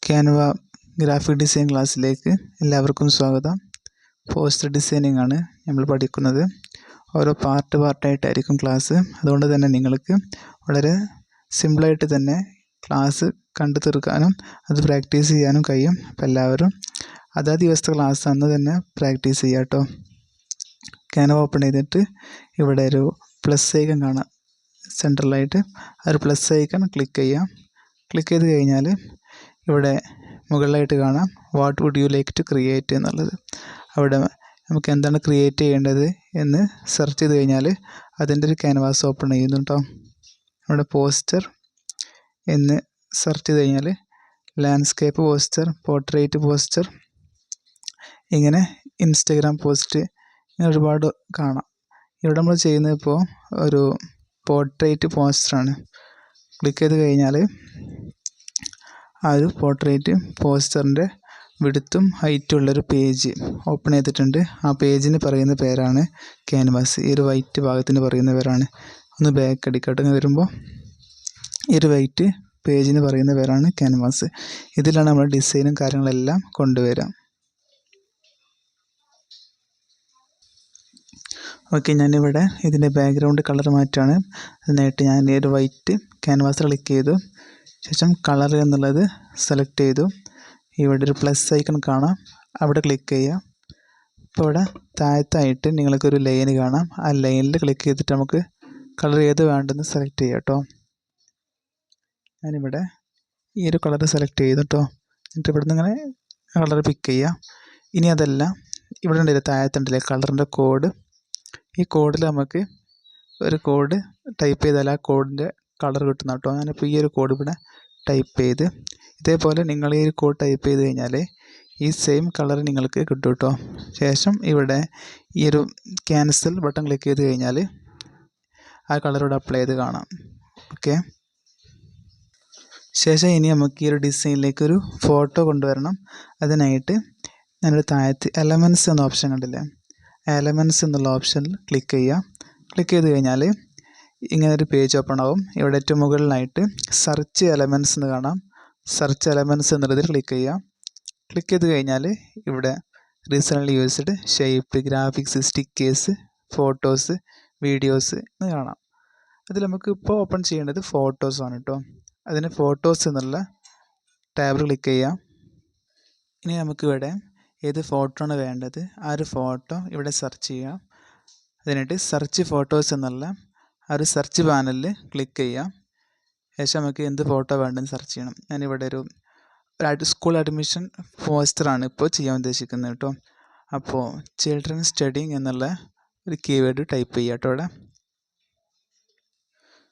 Canva graphic design ക്ലാസ്സിലേക്ക് എല്ലാവർക്കും സ്വാഗതം. പോസ്റ്റർ ഡിസൈനിങ് ആണ് നമ്മൾ പഠിക്കുന്നത്. ഓരോ പാർട്ടായിട്ടായിരിക്കും ക്ലാസ്. അതുകൊണ്ട് തന്നെ നിങ്ങൾക്ക് വളരെ സിമ്പിളായിട്ട് തന്നെ ക്ലാസ് കണ്ടു തീർക്കാനും അത് പ്രാക്ടീസ് ചെയ്യാനും കഴിയും. അപ്പോൾ എല്ലാവരും അതാത് ദിവസത്തെ ക്ലാസ് അന്ന് തന്നെ പ്രാക്ടീസ് ചെയ്യുക കേട്ടോ. ക്യാൻവ ഓപ്പൺ ചെയ്തിട്ട് ഇവിടെ ഒരു പ്ലസ് ഐക്കൺ കാണാം സെൻട്രലായിട്ട്. ആ ഒരു പ്ലസ് ഐക്കൺ ക്ലിക്ക് ചെയ്യാം. ക്ലിക്ക് ചെയ്ത് കഴിഞ്ഞാൽ ഇവിടെ മുകളിലായിട്ട് കാണാം what would you like to create എന്നുള്ളത്. അവിടെ നമുക്ക് എന്താണ് ക്രിയേറ്റ് ചെയ്യേണ്ടത് എന്ന് സെർച്ച് ചെയ്ത് കഴിഞ്ഞാൽ അതിൻ്റെ ഒരു ക്യാൻവാസ് ഓപ്പൺ ചെയ്യുന്നുണ്ടോ. അവിടെ പോസ്റ്റർ എന്ന് സെർച്ച് ചെയ്ത് കഴിഞ്ഞാൽ ലാൻഡ്സ്കേപ്പ് പോസ്റ്റർ, പോർട്രേറ്റ് പോസ്റ്റർ, ഇങ്ങനെ ഇൻസ്റ്റഗ്രാം പോസ്റ്റ്, ഇങ്ങനെ ഒരുപാട് കാണാം. ഇവിടെ നമ്മൾ ചെയ്യുന്നത് ഇപ്പോൾ ഒരു പോർട്രേറ്റ് പോസ്റ്ററാണ്. ക്ലിക്ക് ചെയ്ത് കഴിഞ്ഞാൽ ആ ഒരു പോർട്രേറ്റ് പോസ്റ്ററിൻ്റെ വിഡ്ത്തും ഹൈറ്റും ഉള്ളൊരു പേജ് ഓപ്പൺ ചെയ്തിട്ടുണ്ട്. ആ പേജിന് പറയുന്ന പേരാണ് ക്യാൻവാസ്. ഈ ഒരു വൈറ്റ് ഭാഗത്തിന് പറയുന്ന പേരാണ്. ഒന്ന് ബാക്ക് അടിക്കട്ടെ. വരുമ്പോൾ ഈ ഒരു വൈറ്റ് പേജിന് പറയുന്ന പേരാണ് ക്യാൻവാസ്. ഇതിലാണ് നമ്മൾ ഡിസൈനും കാര്യങ്ങളെല്ലാം കൊണ്ടുവരാം. ഓക്കെ, ഞാനിവിടെ ഇതിൻ്റെ ബാക്ക്ഗ്രൗണ്ട് കളർ മാറ്റാണ്. അതിനായിട്ട് ഞാൻ ഈ ഒരു വൈറ്റ് ക്യാൻവാസ് ക്ലിക്ക് ചെയ്തു. ശേഷം കളർ എന്നുള്ളത് സെലക്ട് ചെയ്തു. ഇവിടെ ഒരു പ്ലസ് ഐക്കൺ കാണാം, അവിടെ ക്ലിക്ക് ചെയ്യുക. ഇപ്പോൾ ഇവിടെ താഴത്തായിട്ട് നിങ്ങൾക്കൊരു ലൈൻ കാണാം. ആ ലൈനിൽ ക്ലിക്ക് ചെയ്തിട്ട് നമുക്ക് കളർ ഏത് വേണ്ടെന്ന് സെലക്ട് ചെയ്യാം കേട്ടോ. ഞാനിവിടെ ഈ ഒരു കളർ സെലക്ട് ചെയ്തു കേട്ടോ. എന്നിട്ട് ഇവിടെ നിന്ന് ഇങ്ങനെ കളർ പിക്ക് ചെയ്യുക. ഇനി അതല്ല, ഇവിടെ ഉണ്ടല്ലോ താഴത്തുണ്ടല്ലേ കളറിൻ്റെ കോഡ്. ഈ കോഡിൽ നമുക്ക് ഒരു കോഡ് ടൈപ്പ് ചെയ്താൽ ആ കോഡിൻ്റെ കളർ കിട്ടുന്ന കേട്ടോ. ഞാനിപ്പോൾ ഈ ഒരു കോഡ് ഇവിടെ ടൈപ്പ് ചെയ്ത്, ഇതേപോലെ നിങ്ങൾ ഈ ഒരു കോഡ് ടൈപ്പ് ചെയ്ത് കഴിഞ്ഞാൽ ഈ സെയിം കളർ നിങ്ങൾക്ക് കിട്ടും കേട്ടോ. ശേഷം ഇവിടെ ഈ ഒരു ക്യാൻസൽ ബട്ടൺ ക്ലിക്ക് ചെയ്ത് കഴിഞ്ഞാൽ ആ കളർ ഇവിടെ അപ്ലൈ ചെയ്ത് കാണാം. ഓക്കെ, ശേഷം ഇനി നമുക്ക് ഈ ഒരു ഡിസൈനിലേക്ക് ഒരു ഫോട്ടോ കൊണ്ടുവരണം. അതിനായിട്ട് ഞാനൊരു താഴത്ത് എലമെൻറ്റ്സ് എന്ന ഓപ്ഷൻ കണ്ടില്ലേ, എലമെൻറ്റ്സ് എന്നുള്ള ഓപ്ഷനിൽ ക്ലിക്ക് ചെയ്യുക. ക്ലിക്ക് ചെയ്ത് കഴിഞ്ഞാൽ ഇങ്ങനെ ഒരു പേജ് ഓപ്പൺ ആവും. ഇവിടെ ഏറ്റവും മുകളിലായിട്ട് സെർച്ച് എലമെൻറ്റ്സ് എന്ന് കാണാം. സെർച്ച് എലമെൻറ്റ്സ് എന്നുള്ളതിൽ ക്ലിക്ക് ചെയ്യുക. ക്ലിക്ക് ചെയ്ത് കഴിഞ്ഞാൽ ഇവിടെ recently used, shape, graphics, stickers, photos, videos എന്ന് കാണാം. അതിൽ നമുക്ക് ഇപ്പോൾ ഓപ്പൺ ചെയ്യേണ്ടത് ഫോട്ടോസാണ് കേട്ടോ. അതിന് ഫോട്ടോസ് എന്നുള്ള ടാബിൽ ക്ലിക്ക് ചെയ്യാം. ഇനി നമുക്കിവിടെ ഏത് ഫോട്ടോ ആണ് വേണ്ടത് ആ ഒരു ഫോട്ടോ ഇവിടെ സെർച്ച് ചെയ്യാം. അതിനായിട്ട് സെർച്ച് ഫോട്ടോസ് എന്നുള്ള ആ ഒരു സെർച്ച് പാനലിൽ ക്ലിക്ക് ചെയ്യാം. ശേഷം നമുക്ക് എന്ത് ഫോട്ടോ വേണ്ടെന്ന് സെർച്ച് ചെയ്യണം. ഞാനിവിടെ ഒരു സ്കൂൾ അഡ്മിഷൻ പോസ്റ്ററാണ് ഇപ്പോൾ ചെയ്യാൻ ഉദ്ദേശിക്കുന്നത് കേട്ടോ. അപ്പോൾ ചിൽഡ്രൻ സ്റ്റഡിങ് എന്നുള്ള ഒരു കീവേഡ് ടൈപ്പ് ചെയ്യുക കേട്ടോ ഇവിടെ.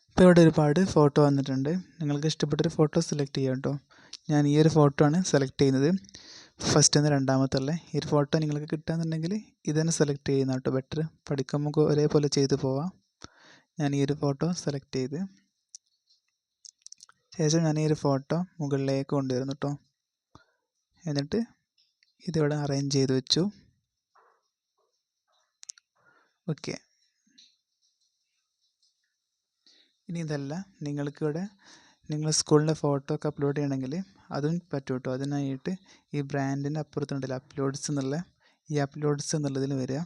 ഇപ്പോൾ ഇവിടെ ഒരുപാട് ഫോട്ടോ വന്നിട്ടുണ്ട്. നിങ്ങൾക്ക് ഇഷ്ടപ്പെട്ടൊരു ഫോട്ടോ സെലക്ട് ചെയ്യാം കേട്ടോ. ഞാൻ ഈ ഒരു ഫോട്ടോ ആണ് സെലക്ട് ചെയ്യുന്നത്, ഫസ്റ്റ് നിന്ന് രണ്ടാമത്തുള്ള. ഈ ഒരു ഫോട്ടോ നിങ്ങൾക്ക് കിട്ടുകയെന്നുണ്ടെങ്കിൽ ഇത് തന്നെ സെലക്ട് ചെയ്യുന്ന കേട്ടോ ബെറ്റർ. പഠിക്കുമ്പോൾ നമുക്ക് ഒരേപോലെ ചെയ്ത് പോവാം. ഞാൻ ഈ ഒരു ഫോട്ടോ സെലക്ട് ചെയ്ത് ശേഷം ഞാൻ ഈ ഒരു ഫോട്ടോ മുകളിലേക്ക് കൊണ്ടുവരുന്നു കേട്ടോ. എന്നിട്ട് ഇതിവിടെ അറേഞ്ച് ചെയ്ത് വെച്ചു. ഓക്കെ, ഇനി ഇതല്ല, നിങ്ങൾക്കിവിടെ നിങ്ങൾ സ്കൂളിൻ്റെ ഫോട്ടോ ഒക്കെ അപ്ലോഡ് ചെയ്യണമെങ്കിൽ അതും പറ്റും കേട്ടോ. അതിനായിട്ട് ഈ ബ്രാൻഡിൻ്റെ അപ്പുറത്തുണ്ടല്ലോ അപ്ലോഡ്സ് എന്നുള്ള, ഈ അപ്ലോഡ്സ് എന്നുള്ളതിൽ വരിക.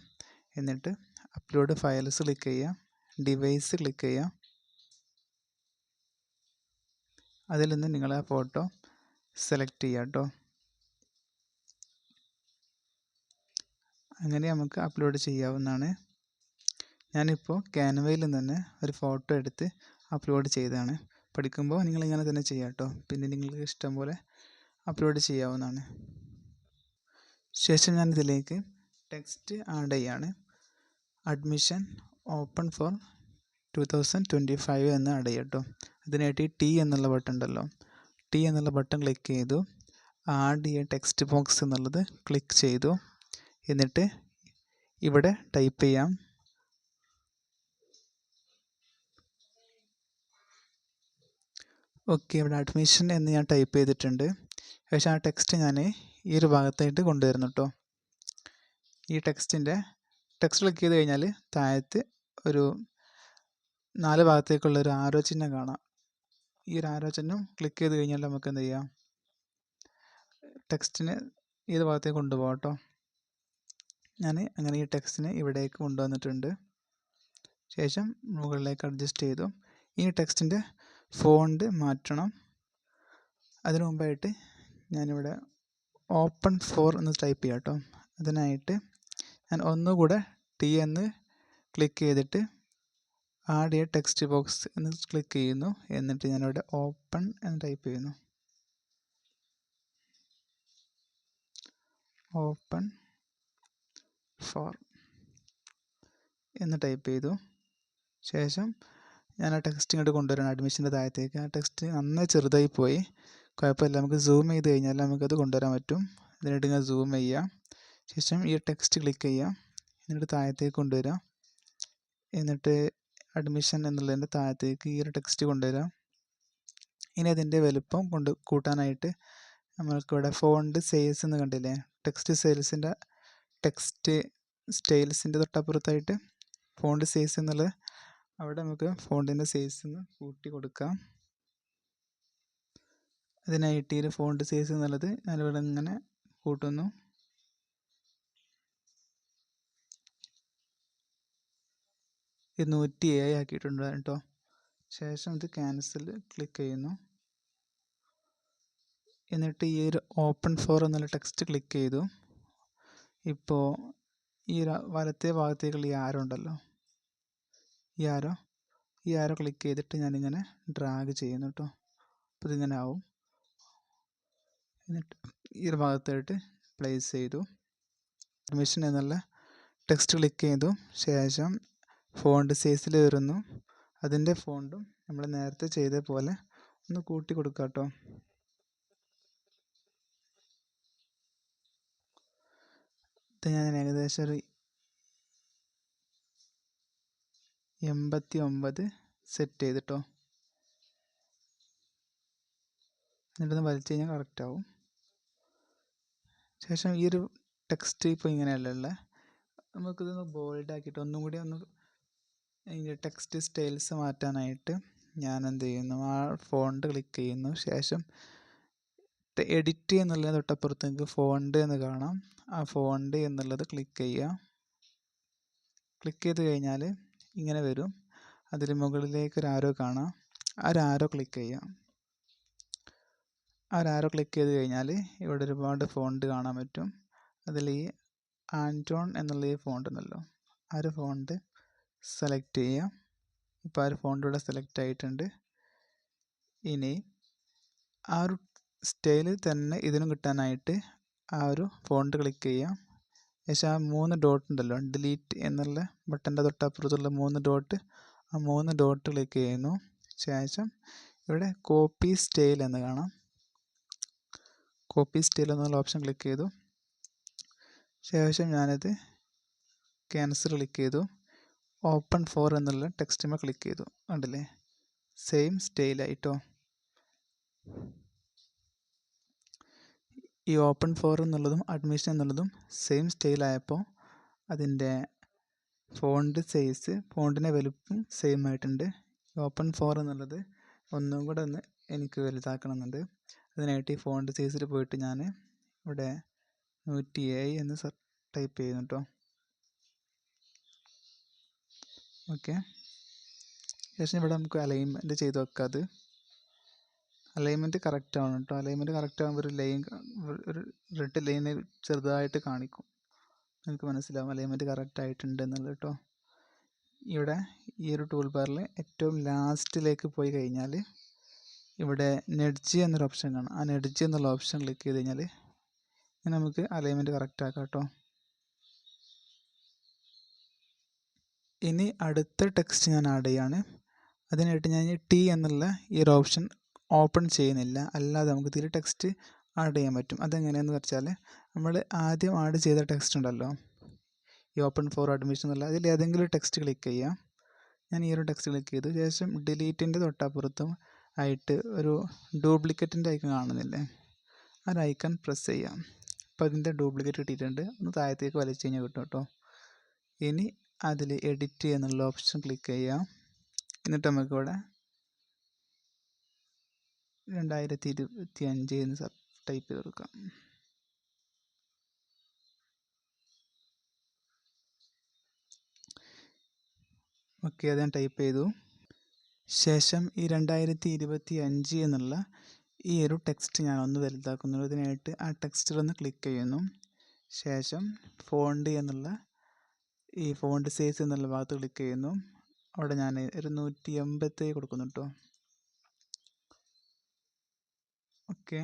എന്നിട്ട് അപ്ലോഡ് ഫയൽസ് ക്ലിക്ക് ചെയ്യുക, ഡിവൈസ് ക്ലിക്ക് ചെയ്യുക. അതിൽ നിന്ന് നിങ്ങൾ ആ ഫോട്ടോ സെലക്ട് ചെയ്യുക കേട്ടോ. അങ്ങനെ നമുക്ക് അപ്ലോഡ് ചെയ്യാവുന്നതാണ്. ഞാനിപ്പോൾ ക്യാൻവയിൽ നിന്ന് തന്നെ ഒരു ഫോട്ടോ എടുത്ത് അപ്ലോഡ് ചെയ്തതാണ്. പഠിക്കുമ്പോൾ നിങ്ങളിങ്ങനെ തന്നെ ചെയ്യാം കേട്ടോ. പിന്നെ നിങ്ങൾക്ക് ഇഷ്ടം പോലെ അപ്ലോഡ് ചെയ്യാവുന്നതാണ്. ശേഷം ഞാൻ ഇതിലേക്ക് ടെക്സ്റ്റ് ആഡ് ചെയ്യാണ്. അഡ്മിഷൻ ഓപ്പൺ ഫോർ 2025 എന്ന് ആഡ് ചെയ്യാം കേട്ടോ. അതിനായിട്ട് ഈ ടി എന്നുള്ള ബട്ടൺ ഉണ്ടല്ലോ, ടി എന്നുള്ള ബട്ടൺ ക്ലിക്ക് ചെയ്തു. ആഡ് ചെയ്യാൻ ടെക്സ്റ്റ് ബോക്സ് എന്നുള്ളത് ക്ലിക്ക് ചെയ്തു. എന്നിട്ട് ഇവിടെ ടൈപ്പ് ചെയ്യാം ഓക്കെ. ഇവിടെ അഡ്മിഷൻ എന്ന് ഞാൻ ടൈപ്പ് ചെയ്തിട്ടുണ്ട്. പക്ഷേ ആ ടെക്സ്റ്റ് ഞാൻ ഈ ഒരു ഭാഗത്തായിട്ട് കൊണ്ടുവരുന്നു കേട്ടോ. ഈ ടെക്സ്റ്റ് ക്ലിക്ക് ചെയ്ത് കഴിഞ്ഞാൽ താഴത്ത് ഒരു 4 ഭാഗത്തേക്കുള്ള ഒരു ആരോ ചിഹ്നം കാണാം. ഈ ഒരു ആരോ ചിഹ്നം ക്ലിക്ക് ചെയ്ത് കഴിഞ്ഞാൽ നമുക്ക് എന്ത് ചെയ്യാം, ടെക്സ്റ്റിനെ ഏത് ഭാഗത്തേക്ക് കൊണ്ടുപോകാം കേട്ടോ. ഞാൻ അങ്ങനെ ഈ ടെക്സ്റ്റിനെ ഇവിടേക്ക് കൊണ്ടുവന്നിട്ടുണ്ട്. ശേഷം മുകളിലേക്ക് അഡ്ജസ്റ്റ് ചെയ്തു. ഈ ടെക്സ്റ്റിൻ്റെ ഫോണ്ട് മാറ്റണം. അതിനു മുമ്പായിട്ട് ഞാനിവിടെ ഓപ്പൺ ഫോർ എന്ന് ടൈപ്പ് ചെയ്യാം കേട്ടോ. അതിനായിട്ട് ഞാൻ ഒന്നുകൂടെ ടി എന്ന് ക്ലിക്ക് ചെയ്തിട്ട് ആഡ് എ ടെക്സ്റ്റ് ബോക്സ് എന്ന് ക്ലിക്ക് ചെയ്യുന്നു. എന്നിട്ട് ഞാനിവിടെ ഓപ്പൺ എന്ന് ടൈപ്പ് ചെയ്യുന്നു. ഓപ്പൺ ഫോർ എന്ന് ടൈപ്പ് ചെയ്തു. ശേഷം ഞാൻ ആ ടെക്സ്റ്റ് ഇങ്ങോട്ട് കൊണ്ടുവരണം അഡ്മിഷൻ്റെ താഴത്തേക്ക്. ആ ടെക്സ്റ്റ് നന്നായി ചെറുതായി പോയി, കുഴപ്പമില്ല, നമുക്ക് സൂം ചെയ്ത് കഴിഞ്ഞാൽ നമുക്കത് കൊണ്ടുവരാൻ പറ്റും. ഇതിനായിട്ട് ഇങ്ങനെ സൂം ചെയ്യാം. ശേഷം ഈ ടെക്സ്റ്റ് ക്ലിക്ക് ചെയ്യാം, എന്നിട്ട് താഴത്തേക്ക് കൊണ്ടുവരാം. എന്നിട്ട് അഡ്മിഷൻ എന്നുള്ളതിൻ്റെ താഴത്തേക്ക് ഈ ഒരു ടെക്സ്റ്റ് കൊണ്ടുവരാം. ഇനി അതിൻ്റെ വലുപ്പം കൂട്ടാനായിട്ട് നമ്മൾക്കിവിടെ ഫോണ്ട് സൈസ് എന്ന് കണ്ടില്ലേ, ടെക്സ്റ്റ് സ്റ്റൈൽസിൻ്റെ തൊട്ടപ്പുറത്തായിട്ട് ഫോണ്ട് സൈസ് എന്നുള്ളത്, അവിടെ നമുക്ക് ഫോണ്ടിൻ്റെ സൈസ് ഒന്ന് കൂട്ടി കൊടുക്കാം. അതിനായിട്ട് ഈ ഫോണ്ട് സൈസ് എന്നുള്ളത് ഞാനിവിടെ ഇങ്ങനെ കൂട്ടുന്നു. ഇത് 107 ആക്കിയിട്ടുണ്ട് കേട്ടോ. ശേഷം ഇത് ക്യാൻസൽ ക്ലിക്ക് ചെയ്യുന്നു. എന്നിട്ട് ഈ ഒരു ഓപ്പൺ ഫോർ എന്നുള്ള ടെക്സ്റ്റ് ക്ലിക്ക് ചെയ്തു. ഇപ്പോൾ ഈ വലത്തെ ഭാഗത്തേക്കുള്ള ഈ ആരോ ഉണ്ടല്ലോ, ഈ ആരോ ക്ലിക്ക് ചെയ്തിട്ട് ഞാനിങ്ങനെ ഡ്രാഗ് ചെയ്യുന്നു കേട്ടോ. അപ്പോൾ ഇതിങ്ങനെ ആവും. എന്നിട്ട് ഈ ഒരു ഭാഗത്തായിട്ട് പ്ലേസ് ചെയ്തു. അഡ്മിഷൻ എന്നുള്ള ടെക്സ്റ്റ് ക്ലിക്ക് ചെയ്തു. ശേഷം ഫോണ്ട് സൈസിൽ വരുന്നു. അതിൻ്റെ ഫോണ്ടും നമ്മൾ നേരത്തെ ചെയ്ത പോലെ ഒന്ന് കൂട്ടി കൊടുക്കാം കേട്ടോ. ഇത് ഞാൻ ഏകദേശം ഒരു 89 സെറ്റ് ചെയ്തിട്ടോ. എന്നിട്ടൊന്ന് വലിച്ചു കഴിഞ്ഞാൽ കറക്റ്റ് ആവും. ശേഷം ഈ ഒരു ടെക്സ്റ്റ് ഇപ്പോൾ ഇങ്ങനെയല്ല ഉള്ളത്, നമുക്കിതൊന്ന് ബോൾഡ് ആക്കിയിട്ട് ഒന്നും കൂടി ഒന്ന് ഇതിൻ്റെ ടെക്സ്റ്റ് സ്റ്റൈൽസ് മാറ്റാനായിട്ട് ഞാൻ എന്ത് ചെയ്യുന്നു, ആ ഫോണ്ട് ക്ലിക്ക് ചെയ്യുന്നു. ശേഷം എഡിറ്റ് എന്നുള്ളത് തൊട്ടപ്പുറത്ത് നിങ്ങൾക്ക് ഫോണ്ട് എന്ന് കാണാം. ആ ഫോണ്ട് എന്നുള്ളത് ക്ലിക്ക് ചെയ്യുക. ക്ലിക്ക് ചെയ്ത് കഴിഞ്ഞാൽ ഇങ്ങനെ വരും. അതിൽ മുകളിലേക്ക് ഒരു ആരോ കാണാം. ആ ഒരു ആരോ ക്ലിക്ക് ചെയ്യാം. ആ ഒരു ആരോ ക്ലിക്ക് ചെയ്ത് കഴിഞ്ഞാൽ ഇവിടെ ഒരുപാട് ഫോണ്ട് കാണാൻ പറ്റും. അതിൽ ഈ ആൻറ്റോൺ എന്നുള്ള ഈ ഫോണ്ട് ഉണ്ടല്ലോ, ആ ഒരു ഫോണ്ട് സെലക്ട് ചെയ്യാം. ഇപ്പോൾ ആ ഒരു ഫോണ്ട് ഇവിടെ സെലക്ട് ആയിട്ടുണ്ട്. ഇനി ആ ഒരു സ്റ്റൈല് തന്നെ ഇതിനും കിട്ടാനായിട്ട് ആ ഒരു ഫോണ്ട് ക്ലിക്ക് ചെയ്യാം. ശേഷം ആ 3 ഡോട്ട് ഉണ്ടല്ലോ, ഡിലീറ്റ് എന്നുള്ള ബട്ടൻ്റെ തൊട്ടപ്പുറത്തുള്ള 3 ഡോട്ട്, ആ 3 ഡോട്ട് ക്ലിക്ക് ചെയ്യുന്നു. ശേഷം ഇവിടെ കോപ്പി സ്റ്റൈൽ എന്ന് കാണാം. കോപ്പി സ്റ്റൈൽ എന്നുള്ള ഓപ്ഷൻ ക്ലിക്ക് ചെയ്തു. ശേഷം ഞാനത് ക്യാൻസൽ ക്ലിക്ക് ചെയ്തു. ഓപ്പൺ ഫോർ എന്നുള്ള ടെക്സ്റ്റുമേ ക്ലിക്ക് ചെയ്തു. കണ്ടില്ലേ, സെയിം സ്റ്റൈലായിട്ടോ. ഈ ഓപ്പൺ ഫോർ എന്നുള്ളതും അഡ്മിഷൻ എന്നുള്ളതും സെയിം സ്റ്റൈലായപ്പോൾ അതിൻ്റെ ഫോണ്ട് സൈസ്, ഫോണ്ടിൻ്റെ വലുപ്പം സെയിം ആയിട്ടുണ്ട്. ഓപ്പൺ ഫോർ എന്നുള്ളത് ഒന്നും കൂടെ ഒന്ന് എനിക്ക് വലുതാക്കണമെന്നുണ്ട്. അതിനായിട്ട് ഈ ഫോണ്ട് സൈസിൽ പോയിട്ട് ഞാൻ ഇവിടെ 107 എന്ന് ടൈപ്പ് ചെയ്യുന്നു കേട്ടോ. ഓക്കെ. ശേഷം ഇവിടെ നമുക്ക് അലൈൻമെൻറ്റ് ചെയ്ത് വെക്കാം. അത് അലൈൻമെൻറ്റ് കറക്റ്റ് ആവണം കേട്ടോ. അലൈൻമെൻറ്റ് കറക്റ്റ് ആകുമ്പോൾ ഒരു റെഡ് ലൈൻ ചെറുതായിട്ട് കാണിക്കും. നിങ്ങൾക്ക് മനസ്സിലാവും അലൈൻമെൻറ്റ് കറക്റ്റ് ആയിട്ടുണ്ട് എന്നുള്ളത് കേട്ടോ. ഇവിടെ ഈ ഒരു ടൂൾ ബാറിൽ ഏറ്റവും ലാസ്റ്റിലേക്ക് പോയി കഴിഞ്ഞാൽ ഇവിടെ നെഡ്ജ് എന്നൊരു ഓപ്ഷൻ കാണാം. ആ നെഡ്ജ് എന്നുള്ള ഓപ്ഷൻ ക്ലിക്ക് ചെയ്ത് കഴിഞ്ഞാൽ നമുക്ക് അലൈൻമെൻറ്റ് കറക്റ്റ് ആക്കാം കേട്ടോ. ഇനി അടുത്ത ടെക്സ്റ്റ് ഞാൻ ആഡ് ചെയ്യാണ്. അതിനായിട്ട് ഞാൻ ടി എന്നുള്ള ഈ ഒരു ഓപ്ഷൻ ഓപ്പൺ ചെയ്യുന്നില്ല, അല്ലാതെ നമുക്ക് ഇതിൽ ടെക്സ്റ്റ് ആഡ് ചെയ്യാൻ പറ്റും. അതെങ്ങനെയാണെന്ന് വെച്ചാൽ നമ്മൾ ആദ്യം ആഡ് ചെയ്ത ടെക്സ്റ്റ് ഉണ്ടല്ലോ, ഈ ഓപ്പൺ ഫോർ അഡ്മിഷൻ എന്നുള്ള, അതിൽ ഏതെങ്കിലും ടെക്സ്റ്റ് ക്ലിക്ക് ചെയ്യാം. ഞാൻ ഈ ഒരു ടെക്സ്റ്റ് ക്ലിക്ക് ചെയ്തു. ശേഷം ഡിലീറ്റിൻ്റെ തൊട്ടപ്പുറത്തും ആയിട്ട് ഒരു ഡ്യൂപ്ലിക്കേറ്റിൻ്റെ ഐക്കൺ കാണുന്നില്ലേ, ആ ഒരു ഐക്കൺ പ്രസ് ചെയ്യാം. അപ്പോൾ അതിൻ്റെ ഡ്യൂപ്ലിക്കേറ്റ് കിട്ടിയിട്ടുണ്ട്. ഒന്ന് താഴത്തേക്ക് വലിച്ചു കഴിഞ്ഞാൽ കിട്ടും കേട്ടോ. ഇനി അതിൽ എഡിറ്റ് എന്നുള്ള ഓപ്ഷൻ ക്ലിക്ക് ചെയ്യാം. എന്നിട്ട് നമുക്കിവിടെ 2025 എന്ന് ടൈപ്പ് ചെയ്ത് കൊടുക്കാം. ഓക്കെ, അത് ഞാൻ ടൈപ്പ് ചെയ്തു. ശേഷം ഈ 2025 എന്നുള്ള ഈ ഒരു ടെക്സ്റ്റ് ഞാൻ ഒന്ന് വലുതാക്കുന്നു. ഇതിനായിട്ട് ആ ടെക്സ്റ്റിൽ ഒന്ന് ക്ലിക്ക് ചെയ്യുന്നു. ശേഷം ഫോണ്ട് എന്നുള്ള ഈ ഫോണ്ട് സൈസ് എന്നുള്ള ഭാഗത്ത് ക്ലിക്ക് ചെയ്യുന്നു. അവിടെ ഞാൻ ഒരു 187 കൊടുക്കുന്നു കേട്ടോ. ഓക്കെ,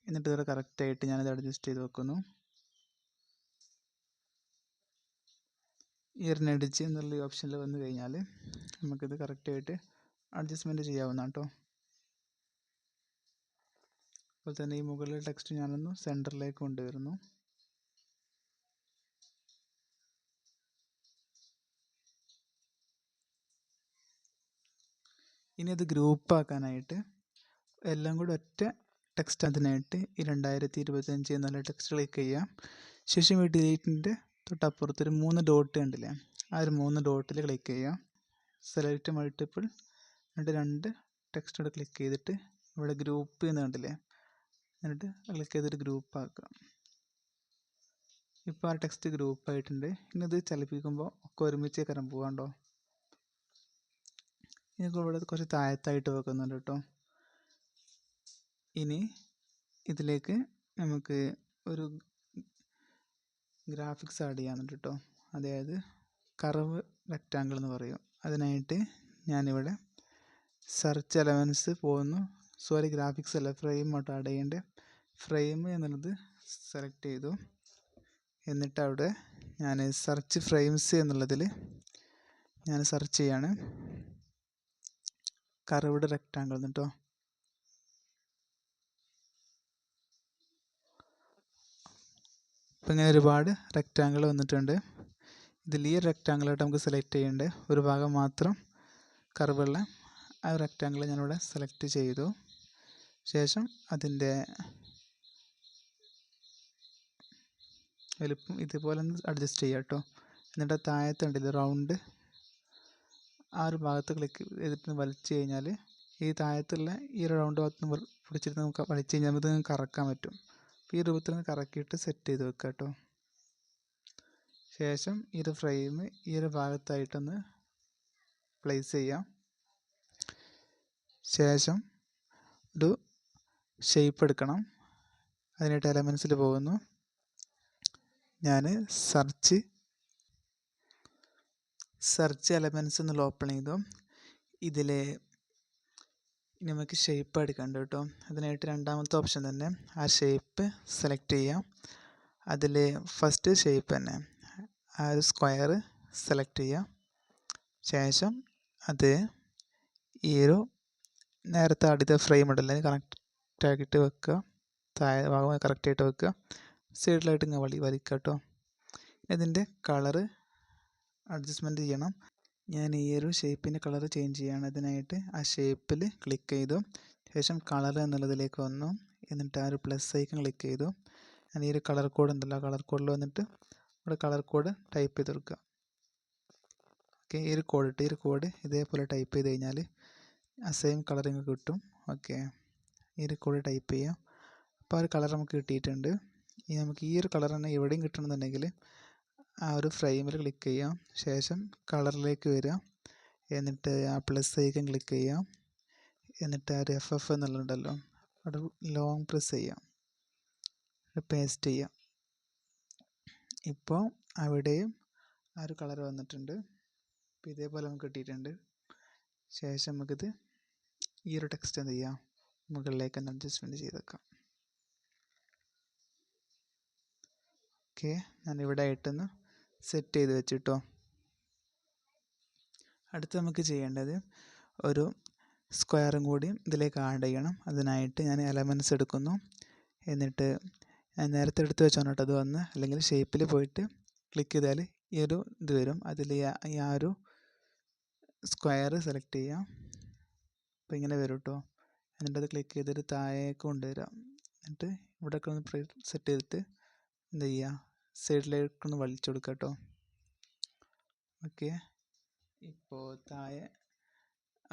എന്നിട്ട് ഇത് കറക്റ്റായിട്ട് ഞാനത് അഡ്ജസ്റ്റ് ചെയ്ത് വെക്കുന്നു. ഇയറിനടിച്ച് എന്നുള്ള ഓപ്ഷനിൽ വന്നു കഴിഞ്ഞാൽ നമുക്കിത് കറക്റ്റായിട്ട് അഡ്ജസ്റ്റ്മെൻറ്റ് ചെയ്യാവുന്നതാണ് കേട്ടോ. അതുപോലെ തന്നെ ഈ മുകളിലെ ടെക്സ്റ്റ് ഞാനൊന്ന് സെൻറ്ററിലേക്ക് കൊണ്ടുവരുന്നു. ഇനി അത് ഗ്രൂപ്പാക്കാനായിട്ട് എല്ലാം കൂടി ഒറ്റ ടെക്സ്റ്റ് അതിനായിട്ട് ഈ 2025 എന്നുള്ള ടെക്സ്റ്റ് ക്ലിക്ക് ചെയ്യാം. ശേഷം ഈ ഡിലീറ്റിൻ്റെ തൊട്ടപ്പുറത്തൊരു 3 ഡോട്ട് കണ്ടില്ലേ, ആ ഒരു 3 ഡോട്ടിൽ ക്ലിക്ക് ചെയ്യാം. സെലക്ട് മൾട്ടിപ്പിൾ, എന്നിട്ട് 2 ടെക്സ്റ്റോടെ ക്ലിക്ക് ചെയ്തിട്ട് ഇവിടെ ഗ്രൂപ്പ് എന്ന് കണ്ടില്ലേ, എന്നിട്ട് ക്ലിക്ക് ചെയ്തിട്ട് ഗ്രൂപ്പ് ആക്കാം. ഇപ്പോൾ ആ ടെക്സ്റ്റ് ഗ്രൂപ്പ് ആയിട്ടുണ്ട്. ഇനി ഇത് ചലിപ്പിക്കുമ്പോൾ ഒക്കെ ഒരുമിച്ച് കരം പോകാണ്ടോ. ഇതൊക്കെ ഇവിടെ കുറച്ച് താഴത്തായിട്ട് വെക്കുന്നുണ്ട് കേട്ടോ. ഇനി ഇതിലേക്ക് നമുക്ക് ഒരു ഗ്രാഫിക്സ് ആഡ് ചെയ്യാനുണ്ട് കേട്ടോ. അതായത് കർവ് റെക്റ്റാങ്കിൾ എന്ന് പറയും. അതിനായിട്ട് ഞാനിവിടെ സെർച്ച് എലമെൻറ്റ്സ് പോകുന്നു. സോറി, ഗ്രാഫിക്സ് അല്ല, ഫ്രെയിം ആയിട്ട് ആഡ് ചെയ്യേണ്ടത്. ഫ്രെയിം എന്നുള്ളത് സെലക്ട് ചെയ്തു. എന്നിട്ട് അവിടെ ഞാൻ സെർച്ച് ഫ്രെയിംസ് എന്നുള്ളതിൽ ഞാൻ സെർച്ച് ചെയ്യാണ് കർവ്ഡ് റെക്റ്റാങ്കിൾ കേട്ടോ. ഇപ്പം ഇങ്ങനെ ഒരുപാട് റെക്റ്റാങ്കിൾ വന്നിട്ടുണ്ട്. ഇതിൽ ഈ റെക്റ്റാങ്കിളായിട്ട് നമുക്ക് സെലക്ട് ചെയ്യേണ്ടത് ഒരു ഭാഗം മാത്രം കർവുള്ള ആ റെക്റ്റാങ്കിൾ ഞാനിവിടെ സെലക്ട് ചെയ്തു. ശേഷം അതിൻ്റെ വലുപ്പം ഇതുപോലെ ഒന്ന് അഡ്ജസ്റ്റ് ചെയ്യാം കേട്ടോ. എന്നിട്ട് താഴത്തുണ്ടല്ലോ റൗണ്ട്, ആ ഒരു ഭാഗത്ത് ക്ലിക്ക് ചെയ്തിട്ട് വലിച്ചു കഴിഞ്ഞാൽ ഈ താഴത്തുള്ള ഈ ഒരു റൗണ്ട് ഭാഗത്ത് പിടിച്ചിട്ട് നമുക്ക് വലിച്ചു കഴിഞ്ഞാൽ നമുക്ക് കറക്കാൻ പറ്റും. അപ്പോൾ ഈ രൂപത്തിൽ നിന്ന് കറക്കിയിട്ട് സെറ്റ് ചെയ്ത് വെക്കുക കേട്ടോ. ശേഷം ഈ ഒരു ഫ്രെയിം ഈ ഒരു ഭാഗത്തായിട്ടൊന്ന് പ്ലേസ് ചെയ്യാം. ശേഷം ഒരു ഷേപ്പ് എടുക്കണം. അതിനായിട്ട് എലമെൻസിൽ പോകുന്നു. ഞാൻ സെർച്ച് എലമെൻറ്റ്സ് എന്നുള്ള ഓപ്പൺ ചെയ്തു. ഇതിൽ നമുക്ക് ഷേപ്പ് എടുക്കണ്ട കേട്ടോ. അതിനായിട്ട് രണ്ടാമത്തെ ഓപ്ഷൻ തന്നെ ആ ഷേപ്പ് സെലക്ട് ചെയ്യാം. അതിൽ ഫസ്റ്റ് ഷേപ്പ് തന്നെ ആ ഒരു സ്ക്വയർ സെലക്ട് ചെയ്യാം. ശേഷം അത് ഈ ഒരു നേരത്തെ ആദ്യത്തെ ഫ്രെയിം ഉണ്ടല്ലോ കറക്റ്റ് ആക്കിയിട്ട് വെക്കുക. താഴെ ഭാഗം കറക്റ്റായിട്ട് വെക്കുക. സൈഡിലായിട്ട് ഇങ്ങനെ വലിക്കുക കേട്ടോ. ഇതിൻ്റെ കളറ് അഡ്ജസ്റ്റ്മെൻറ്റ് ചെയ്യണം. ഞാൻ ഈ ഒരു ഷേപ്പിൻ്റെ കളർ ചേഞ്ച് ചെയ്യാണ്. അതിനായിട്ട് ആ ഷേപ്പിൽ ക്ലിക്ക് ചെയ്തു. ശേഷം കളർ എന്നുള്ളതിലേക്ക് വന്നു. എന്നിട്ട് ആ ഒരു പ്ലസ് ഐക്കൺ ക്ലിക്ക് ചെയ്തു. ഞാൻ ഈ ഒരു കളർ കോഡ് ഉണ്ടല്ലോ, കളർ കോഡിൽ വന്നിട്ട് ഇവിടെ കളർ കോഡ് ടൈപ്പ് ചെയ്ത് കൊടുക്കുക. ഓക്കെ, ഈ ഒരു കോഡ് ഇതേപോലെ ടൈപ്പ് ചെയ്ത് കഴിഞ്ഞാൽ ആ സെയിം കളറിങ് കിട്ടും. ഓക്കെ, ഈ ഒരു കോഡ് ടൈപ്പ് ചെയ്യാം. അപ്പോൾ ആ ഒരു കളർ നമുക്ക് കിട്ടിയിട്ടുണ്ട്. ഇനി നമുക്ക് ഈ ഒരു കളർ തന്നെ എവിടെയും കിട്ടണമെന്നുണ്ടെങ്കിൽ ആ ഒരു ഫ്രെയിമിൽ ക്ലിക്ക് ചെയ്യാം. ശേഷം കളറിലേക്ക് വരിക. എന്നിട്ട് ആ പ്ലസ് ഐക്കൺ ക്ലിക്ക് ചെയ്യാം. എന്നിട്ട് ആ ഒരു FF എന്നുള്ളതുണ്ടല്ലോ അവിടെ ലോങ് പ്രസ് ചെയ്യാം, പേസ്റ്റ് ചെയ്യാം. ഇപ്പോൾ അവിടെയും ആ ഒരു കളർ വന്നിട്ടുണ്ട്. അപ്പോൾ ഇതേപോലെ നമുക്ക് കിട്ടിയിട്ടുണ്ട്. ശേഷം നമുക്കിത് ഈ ഒരു ടെക്സ്റ്റ് എന്ത് ചെയ്യാം, മുകളിലേക്ക് ഒന്ന് അഡ്ജസ്റ്റ്മെൻറ്റ് ചെയ്തേക്കാം. ഓക്കെ, ഞാൻ ഇവിടെ ആയിട്ടൊന്ന് സെറ്റ് ചെയ്ത് വെച്ചിട്ടോ. അടുത്ത് നമുക്ക് ചെയ്യേണ്ടത് ഒരു സ്ക്വയറും കൂടി ഇതിലേക്ക് ആഡ് ചെയ്യണം. അതിനായിട്ട് ഞാൻ എലമെൻറ്റ്സ് എടുക്കുന്നു. എന്നിട്ട് ഞാൻ നേരത്തെ എടുത്ത് വെച്ചോണം കേട്ടോ. അത് വന്ന് അല്ലെങ്കിൽ ഷേപ്പിൽ പോയിട്ട് ക്ലിക്ക് ചെയ്താൽ ഈ ഒരു ഇത് വരും. അതിൽ ആ ഒരു സ്ക്വയർ സെലക്ട് ചെയ്യാം. അപ്പോൾ ഇങ്ങനെ വരും കേട്ടോ. എന്നിട്ട് അത് ക്ലിക്ക് ചെയ്തിട്ട് താഴേക്ക് കൊണ്ടുവരാം. എന്നിട്ട് ഇവിടെയൊക്കെ ഒന്ന് സെറ്റ് ചെയ്തിട്ട് എന്ത് ചെയ്യുക, സൈഡിലേക്കൊന്ന് വലിച്ചു കൊടുക്കുക കേട്ടോ. ഓക്കെ, ഇപ്പോൾ താഴെ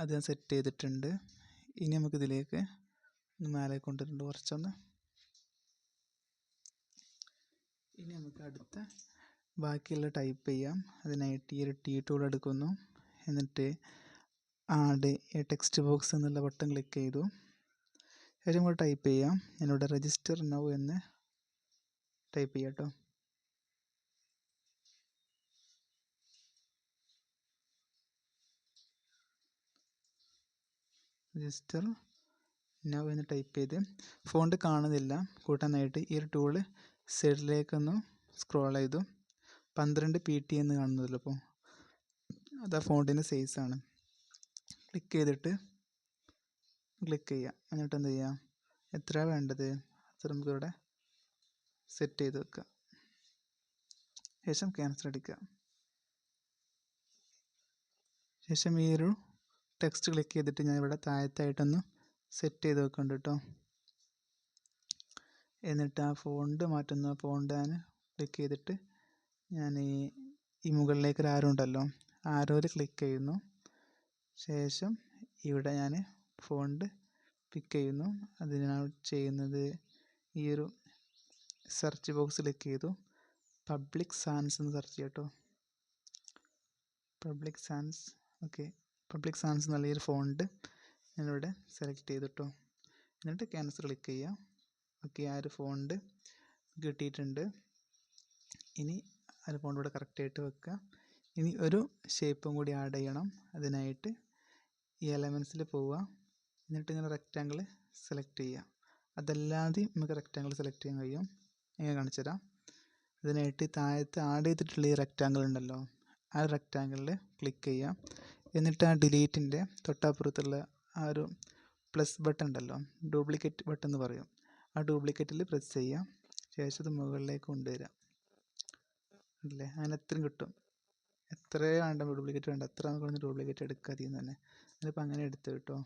അത് ഞാൻ സെറ്റ് ചെയ്തിട്ടുണ്ട്. ഇനി നമുക്കിതിലേക്ക് ഒന്ന് മേലെ കൊണ്ടുവരുന്നുണ്ട് കുറച്ചൊന്ന്. ഇനി നമുക്ക് അടുത്ത ബാക്കിയുള്ള ടൈപ്പ് ചെയ്യാം. അതിനായിട്ട് ഈ ഒരു T ടൂൾ എടുക്കുന്നു. എന്നിട്ട് ആഡ് എ ടെക്സ്റ്റ് ബോക്സ് എന്നുള്ള ബട്ടൺ ക്ലിക്ക് ചെയ്തു. ശേഷം നമ്മൾ ടൈപ്പ് ചെയ്യാം. ഞാനിവിടെ രജിസ്റ്റർ നൗ എന്ന് ടൈപ്പ് ചെയ്യാം കേട്ടോ. രജിസ്റ്റർ നൗ എന്ന് ടൈപ്പ് ചെയ്ത് ഫോണ്ട് കാണുന്നില്ല കൂട്ടാനായിട്ട് ഈ ഒരു ടൂള് സൈഡിലേക്കൊന്ന് സ്ക്രോൾ ചെയ്തു. 12 PT എന്ന് കാണുന്നതല്ലോ. അപ്പോൾ അത് ആ ഫോണ്ടിൻ്റെ സൈസാണ്. ക്ലിക്ക് ചെയ്തിട്ട് ക്ലിക്ക് ചെയ്യുക. എന്നിട്ട് എന്ത് ചെയ്യുക, എത്ര വേണ്ടത് അത് നമുക്കിവിടെ സെറ്റ് ചെയ്ത് വെക്കുക. ശേഷം ക്യാൻസൽ അടിക്കുക. ശേഷം ഈ ഒരു ടെക്സ്റ്റ് ക്ലിക്ക് ചെയ്തിട്ട് ഞാൻ ഇവിടെ താഴത്തായിട്ടൊന്ന് സെറ്റ് ചെയ്ത് വെക്കുന്നുണ്ട് കേട്ടോ. എന്നിട്ട് ആ ഫോണ്ട് മാറ്റുന്ന ഫോണ്ട് ഞാൻ ക്ലിക്ക് ചെയ്തിട്ട് ഞാൻ ഈ മുകളിലേക്ക് ഒരു ആരോ ഉണ്ടല്ലോ, ആരോയിൽ ക്ലിക്ക് ചെയ്യുന്നു. ശേഷം ഇവിടെ ഞാൻ ഫോണ്ട് പിക്ക് ചെയ്യുന്നു. അതിന് ഞാൻ ചെയ്യുന്നത് ഈ ഒരു സെർച്ച് ബോക്സ് ക്ലിക്ക് ചെയ്തു പബ്ലിക് സാൻസ് എന്ന് സെർച്ച് ചെയ്യാം കേട്ടോ. Public Sans. Okay, Public Sans എന്നുള്ള ഈ ഒരു ഫോണ്ട് ഞാനിവിടെ സെലക്ട് ചെയ്തു കേട്ടോ. എന്നിട്ട് ക്യാൻസൽ ക്ലിക്ക് ചെയ്യാം. ഓക്കെ, ആ ഒരു ഫോണ്ട് കിട്ടിയിട്ടുണ്ട്. ഇനി ആ ഒരു ഫോണ്ട് ഇവിടെ കറക്റ്റായിട്ട് വെക്കുക. ഇനി ഒരു ഷേപ്പും കൂടി ആഡ് ചെയ്യണം. അതിനായിട്ട് ഈ എലമെൻസിൽ പോവുക. എന്നിട്ട് ഇങ്ങനെ റെക്റ്റാങ്കിൾ സെലക്ട് ചെയ്യുക. അതല്ലാതെ നമുക്ക് റെക്റ്റാങ്കിൾ സെലക്ട് ചെയ്യാൻ കഴിയും. ഞാൻ കാണിച്ചു തരാം. അതിനായിട്ട് താഴത്ത് ആഡ് ചെയ്തിട്ടുള്ള ഈ റെക്റ്റാങ്കിൾ ഉണ്ടല്ലോ, ആ റെക്റ്റാങ്കിളിൽ ക്ലിക്ക് ചെയ്യാം. എന്നിട്ട് ആ ഡിലീറ്റിൻ്റെ തൊട്ടപ്പുറത്തുള്ള ആ ഒരു പ്ലസ് ബട്ടൺ ഉണ്ടല്ലോ, ഡ്യൂപ്ലിക്കേറ്റ് ബട്ടൺ എന്ന് പറയും, ആ ഡ്യൂപ്ലിക്കേറ്റിൽ പ്രസ് ചെയ്യാം. ശേഷം അത് മുകളിലേക്ക് കൊണ്ടുവരിക. അല്ലേ, അങ്ങനെ എത്രയും കിട്ടും. എത്രയാണ് ഡ്യൂപ്ലിക്കേറ്റ് വേണ്ട അത്ര നമുക്ക് ഡ്യൂപ്ലിക്കേറ്റ് എടുക്കുക അതിൽ നിന്ന് തന്നെ. അതിപ്പോൾ അങ്ങനെ എടുത്ത് കേട്ടോ.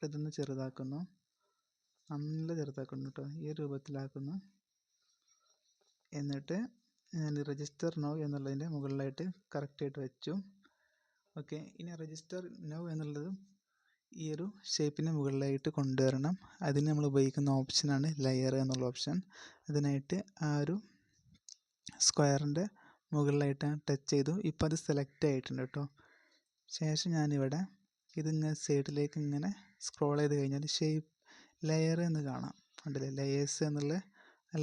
ഇതൊന്ന് ചെറുതാക്കുന്നു, നല്ല ചെറുതാക്കുന്നു കേട്ടോ, ഈ രൂപത്തിലാക്കുന്നു. എന്നിട്ട് ഞാൻ രജിസ്റ്റർ നൗ എന്നുള്ളതിൻ്റെ മുകളിലായിട്ട് കറക്റ്റായിട്ട് വെച്ചു. ഓക്കെ, ഇനി രജിസ്റ്റർ നൗ എന്നുള്ളത് ഈ ഒരു ഷേപ്പിന് മുകളിലായിട്ട് കൊണ്ടുവരണം. അതിന് നമ്മൾ ഉപയോഗിക്കുന്ന ഓപ്ഷനാണ് ലെയർ എന്നുള്ള ഓപ്ഷൻ. അതിനായിട്ട് ആ ഒരു സ്ക്വയറിൻ്റെ മുകളിലായിട്ട് ടച്ച് ചെയ്തു. ഇപ്പോൾ അത് സെലക്ട് ആയിട്ടുണ്ട് കേട്ടോ. ശേഷം ഞാനിവിടെ ഇതിങ്ങനെ സൈഡിലേക്ക് ഇങ്ങനെ സ്ക്രോൾ ചെയ്ത് കഴിഞ്ഞാൽ ഷേപ്പ് ലെയർ എന്ന് കാണാം. കണ്ടില്ലേ, ലെയേഴ്സ് എന്നുള്ള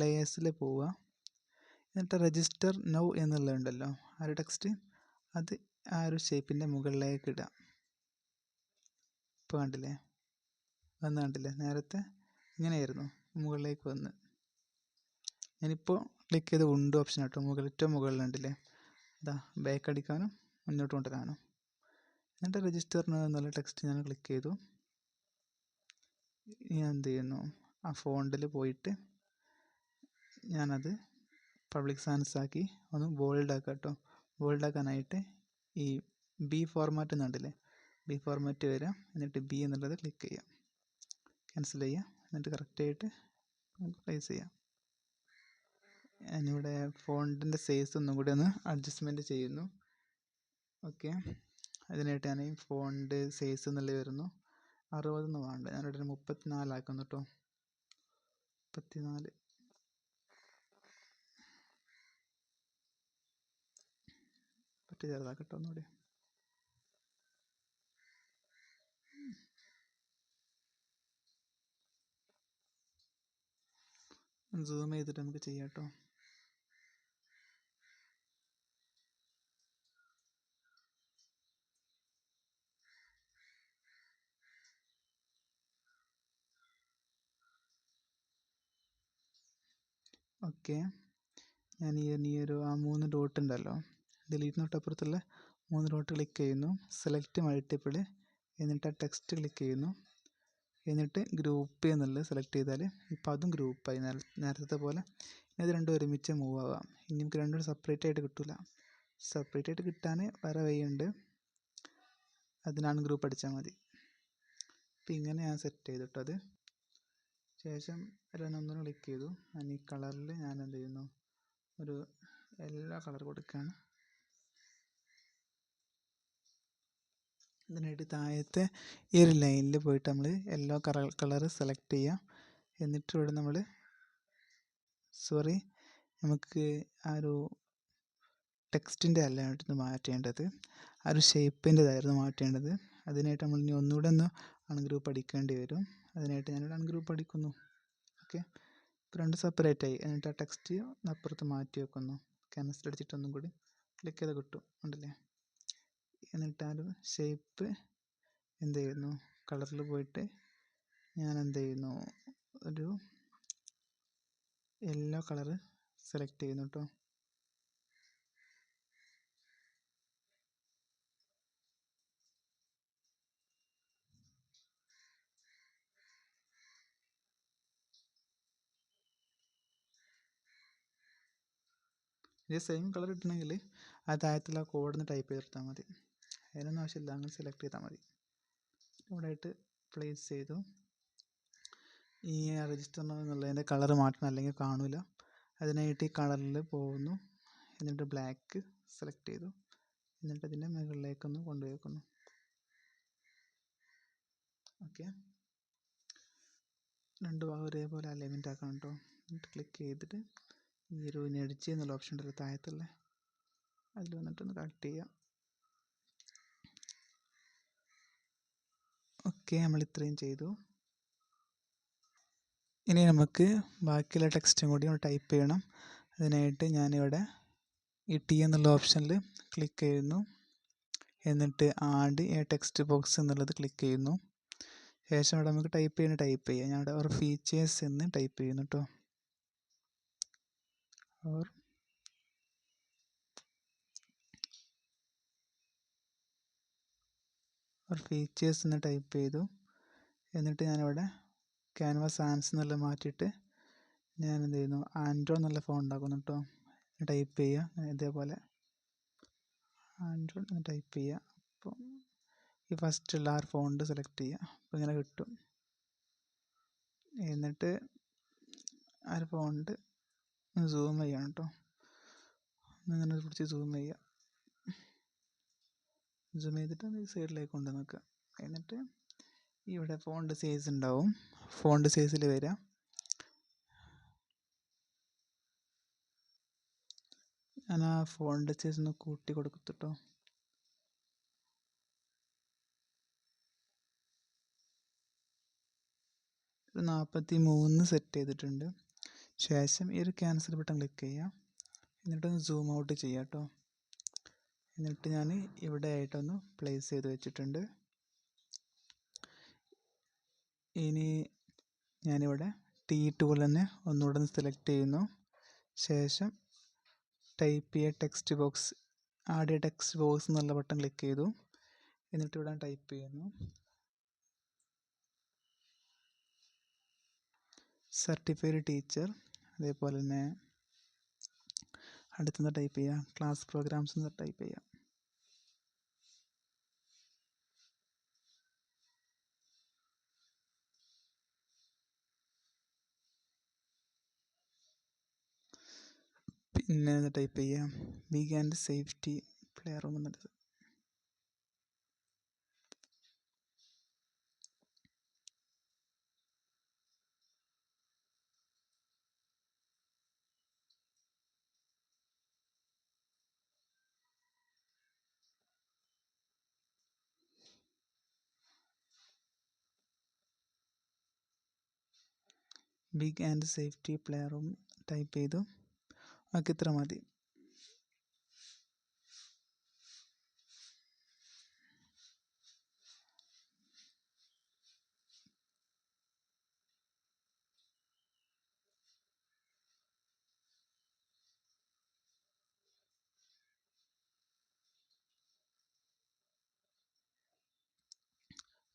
ലെയേഴ്സിൽ പോവുക. എന്നിട്ട് രജിസ്റ്റർ നൗ എന്നുള്ളതുണ്ടല്ലോ, ആ ഒരു ടെക്സ്റ്റ് അത് ആ ഒരു ഷേപ്പിൻ്റെ മുകളിലേക്ക് ഇടുക. ഇപ്പോൾ കണ്ടില്ലേ, കണ്ടില്ലേ, നേരത്തെ ഇങ്ങനെയായിരുന്നു, മുകളിലേക്ക് വന്ന്. ഞാനിപ്പോൾ ക്ലിക്ക് ചെയ്ത് വിൻഡോ ഓപ്ഷൻ കേട്ടോ, ഏറ്റവും മുകളിലുണ്ടല്ലേ, അതാ ബാക്ക് അടിക്കാനും മുന്നോട്ട് കൊണ്ടുവരാനും. എന്നിട്ട് രജിസ്റ്റർ നൗ എന്നുള്ള ടെക്സ്റ്റ് ഞാൻ ക്ലിക്ക് ചെയ്തു. ഞാൻ എന്ത് ചെയ്യുന്നു, ആ ഫോണ്ടിൽ പോയിട്ട് ഞാനത് പബ്ലിക് സാൻസ് ആക്കി ഒന്ന് ബോൾഡ് ആക്കാം കേട്ടോ. ബോൾഡ് ആക്കാനായിട്ട് ഈ ബി ഫോർമാറ്റ് എന്നുണ്ടല്ലേ, ബി ഫോർമാറ്റ് വരാം. എന്നിട്ട് ബി എന്നുള്ളത് ക്ലിക്ക് ചെയ്യാം, ക്യാൻസൽ ചെയ്യാം. എന്നിട്ട് കറക്റ്റായിട്ട് നമുക്ക് പ്ലേസ് ചെയ്യാം. ഞാനിവിടെ ഫോണ്ടിൻ്റെ സൈസ് ഒന്നും കൂടി ഒന്ന് അഡ്ജസ്റ്റ്മെൻറ്റ് ചെയ്യുന്നു. ഓക്കെ, അതിനായിട്ട് ഞാൻ ഫോണ്ട് സൈസ് എന്നുള്ളത് വരുന്നു 60 വേണ്ട, ഞാനിവിടെ 34 ആക്കുന്നു കേട്ടോ. 34 പറ്റി ചെറുതാക്കട്ടോ ഒന്നുകൂടി. സൂം ചെയ്തിട്ട് നമുക്ക് ചെയ്യാം കേട്ടോ. ഓക്കെ, ഞാൻ ഈ ഒരു ആ 3 ഡോട്ട് ഉണ്ടല്ലോ, ഡിലീറ്റിന് തൊട്ടപ്പുറത്തുള്ള 3 ഡോട്ട് ക്ലിക്ക് ചെയ്യുന്നു. സെലക്ട് മൾട്ടിപ്പിൾ, എന്നിട്ട് ആ ടെക്സ്റ്റ് ക്ലിക്ക് ചെയ്യുന്നു. എന്നിട്ട് ഗ്രൂപ്പ് എന്നുള്ളത് സെലക്ട് ചെയ്താൽ ഇപ്പോൾ അതും ഗ്രൂപ്പായി നേരത്തെ പോലെ. ഇത് രണ്ടും ഒരുമിച്ച് മൂവ് ആവാം. ഇനി നമുക്ക് രണ്ടും സെപ്പറേറ്റ് ആയിട്ട് കിട്ടില്ല. സെപ്പറേറ്റ് ആയിട്ട് കിട്ടാൻ വേറെ വഴിയുണ്ട്, അതിനാണ് ഗ്രൂപ്പ് അടിച്ചാൽ മതി. അപ്പോൾ ഇങ്ങനെ ഞാൻ സെറ്റ് ചെയ്തിട്ട് അത് ശേഷം ഒന്നൊന്ന് ക്ലിക്ക് ചെയ്തു. ഞാൻ ഈ കളറിൽ ഞാൻ എന്ത് ചെയ്യുന്നു, ഒരു എല്ലാ കളർ കൊടുക്കുകയാണ്. ഇതിനായിട്ട് താഴത്തെ ഈ ഒരു ലൈനിൽ പോയിട്ട് നമ്മൾ യെല്ലോ കളർ സെലക്ട് ചെയ്യാം. എന്നിട്ട് ഇവിടെ നമ്മൾ നമുക്ക് ആ ഒരു ടെക്സ്റ്റിൻ്റെ അല്ല മാറ്റേണ്ടത്, ആ ഒരു ഷേപ്പിൻ്റെതായിരുന്നു മാറ്റേണ്ടത്. അതിനായിട്ട് നമ്മൾ ഇനി ഒന്നുകൂടെ ഒന്ന് അൺഗ്രൂപ്പ് അടിക്കേണ്ടി വരും. അതിനായിട്ട് ഞാനിവിടെ അൺഗ്രൂപ്പ് അടിക്കുന്നു. ഓക്കെ, ഇപ്പോൾ രണ്ട് സെപ്പറേറ്റ് ആയി. എന്നിട്ട് ആ ടെക്സ്റ്റ് അപ്പുറത്ത് മാറ്റി വെക്കുന്നു. ക്യാൻസൽ അടിച്ചിട്ട് ഒന്നും കൂടി ക്ലിക്ക് ചെയ്ത് കിട്ടും, ഉണ്ടല്ലേ. എന്നിട്ട് ആ ഒരു ഷേപ്പ് എന്ത് ചെയ്യുന്നു, കളറിൽ പോയിട്ട് ഞാൻ എന്ത് ചെയ്യുന്നു, ഒരു യെല്ലോ കളറ് സെലക്ട് ചെയ്യുന്നു കേട്ടോ. ഇത് സെയിം കളർ കിട്ടണമെങ്കിൽ ആ താഴത്തുള്ള കോഡൊന്ന് ടൈപ്പ് ചെയ്തെടുത്താൽ മതി. അതിനൊന്നും ആവശ്യമില്ല, അങ്ങനെ സെലക്ട് ചെയ്താൽ മതി. ഇവിടെ ആയിട്ട് പ്ലേസ് ചെയ്തു. ഈ രജിസ്റ്റർ എന്നുള്ളതിൻ്റെ കളർ മാറ്റണം, അല്ലെങ്കിൽ കാണില്ല. അതിനായിട്ട് ഈ കളറിൽ പോകുന്നു. എന്നിട്ട് ബ്ലാക്ക് സെലക്ട് ചെയ്തു. എന്നിട്ട് ഇതിൻ്റെ മുകളിലേക്കൊന്ന് കൊണ്ടുപോയി വെക്കുന്നു. ഓക്കെ, രണ്ട് ഭാഗം ഒരേപോലെ അലൈൻമെൻ്റ് ആക്കണം കേട്ടോ. എന്നിട്ട് ക്ലിക്ക് ചെയ്തിട്ട് ഈ ഒരു നെഡിച്ച് എന്നുള്ള ഓപ്ഷൻ ഉണ്ടല്ലോ താഴത്തുള്ള, അതിൽ വന്നിട്ടൊന്ന് കറക്റ്റ് ചെയ്യാം. ഓക്കെ, നമ്മൾ ഇത്രയും ചെയ്തു. ഇനി നമുക്ക് ബാക്കിയുള്ള ടെക്സ്റ്റും കൂടി ഒന്ന് ടൈപ്പ് ചെയ്യണം. അതിനായിട്ട് ഞാനിവിടെ ഈ ടി എന്നുള്ള ഓപ്ഷനിൽ ക്ലിക്ക് ചെയ്യുന്നു. എന്നിട്ട് ആഡ് എ ടെക്സ്റ്റ് ബോക്സ് എന്നുള്ളത് ക്ലിക്ക് ചെയ്യുന്നു. ശേഷം ഇവിടെ നമുക്ക് ടൈപ്പ് ചെയ്യാം. ഞാൻ ഇവിടെ ഒരു ഫീച്ചേഴ്സ് എന്ന് ടൈപ്പ് ചെയ്യുന്നു കേട്ടോ. ഒരു ഫീച്ചേഴ്സ് എന്ന് ടൈപ്പ് ചെയ്തു. എന്നിട്ട് ഞാനിവിടെ ക്യാൻവാസ് ആൻസ് എന്നുള്ളത് മാറ്റിയിട്ട് ഞാൻ എന്ത് ചെയ്യുന്നു, ആൻഡ്രോ എന്നുള്ള ഫോൺ ഉണ്ടാക്കുന്നു കേട്ടോ. ടൈപ്പ് ചെയ്യുക ഇതേപോലെ, ആൻഡ്രോയിഡ് എന്ന് ടൈപ്പ് ചെയ്യുക. അപ്പം ഈ ഫസ്റ്റുള്ള ആ ഫോണ്ട് സെലക്ട് ചെയ്യുക. അപ്പോൾ ഇങ്ങനെ കിട്ടും. എന്നിട്ട് ആ ഒരു ഫോണ്ട് സൂം ചെയ്യണം കേട്ടോ. ഇങ്ങനെ പിടിച്ച് സൂം ചെയ്യുക. സൂം ചെയ്തിട്ട് ഈ സൈഡിലേക്ക് കൊണ്ട് നിൽക്കുക. എന്നിട്ട് ഇവിടെ ഫോണ്ട് സൈസ് ഉണ്ടാവും. ഫോണ്ട് സൈസിൽ വരിക. ഞാൻ ആ ഫോണ്ട് സൈസ് ഒന്ന് കൂട്ടി കൊടുത്തിട്ടോ. ഒരു 43 സെറ്റ് ചെയ്തിട്ടുണ്ട്. ശേഷം ഈ ഒരു ക്യാൻസൽ ബട്ടൺ ക്ലിക്ക് ചെയ്യുക. എന്നിട്ടൊന്ന് സൂം ഔട്ട് ചെയ്യാം കേട്ടോ. എന്നിട്ട് ഞാൻ ഇവിടെ ആയിട്ടൊന്ന് പ്ലേസ് ചെയ്ത് വെച്ചിട്ടുണ്ട്. ഇനി ഞാനിവിടെ ടി ടൂൾ തന്നെ ഒന്നുകൂടെ ഒന്ന് സെലക്ട് ചെയ്യുന്നു. ശേഷം ടൈപ്പ് ചെയ്യുക text box, add text box എന്നുള്ള ബട്ടൺ ക്ലിക്ക് ചെയ്തു. എന്നിട്ട് ഇവിടെ ടൈപ്പ് ചെയ്യുന്നു സർട്ടിഫൈഡ് ടീച്ചർ. അതേപോലെ തന്നെ അടുത്തുനിന്ന് ടൈപ്പ് ചെയ്യുക ക്ലാസ് പ്രോഗ്രാംസ് എന്ന് ടൈപ്പ് ചെയ്യുക. പിന്നെ ടൈപ്പ് ചെയ്യാം big and safety play room എന്നുള്ളത്. Big and safety play room type ചെയ്തു. നമുക്ക് ഇത്ര മതി.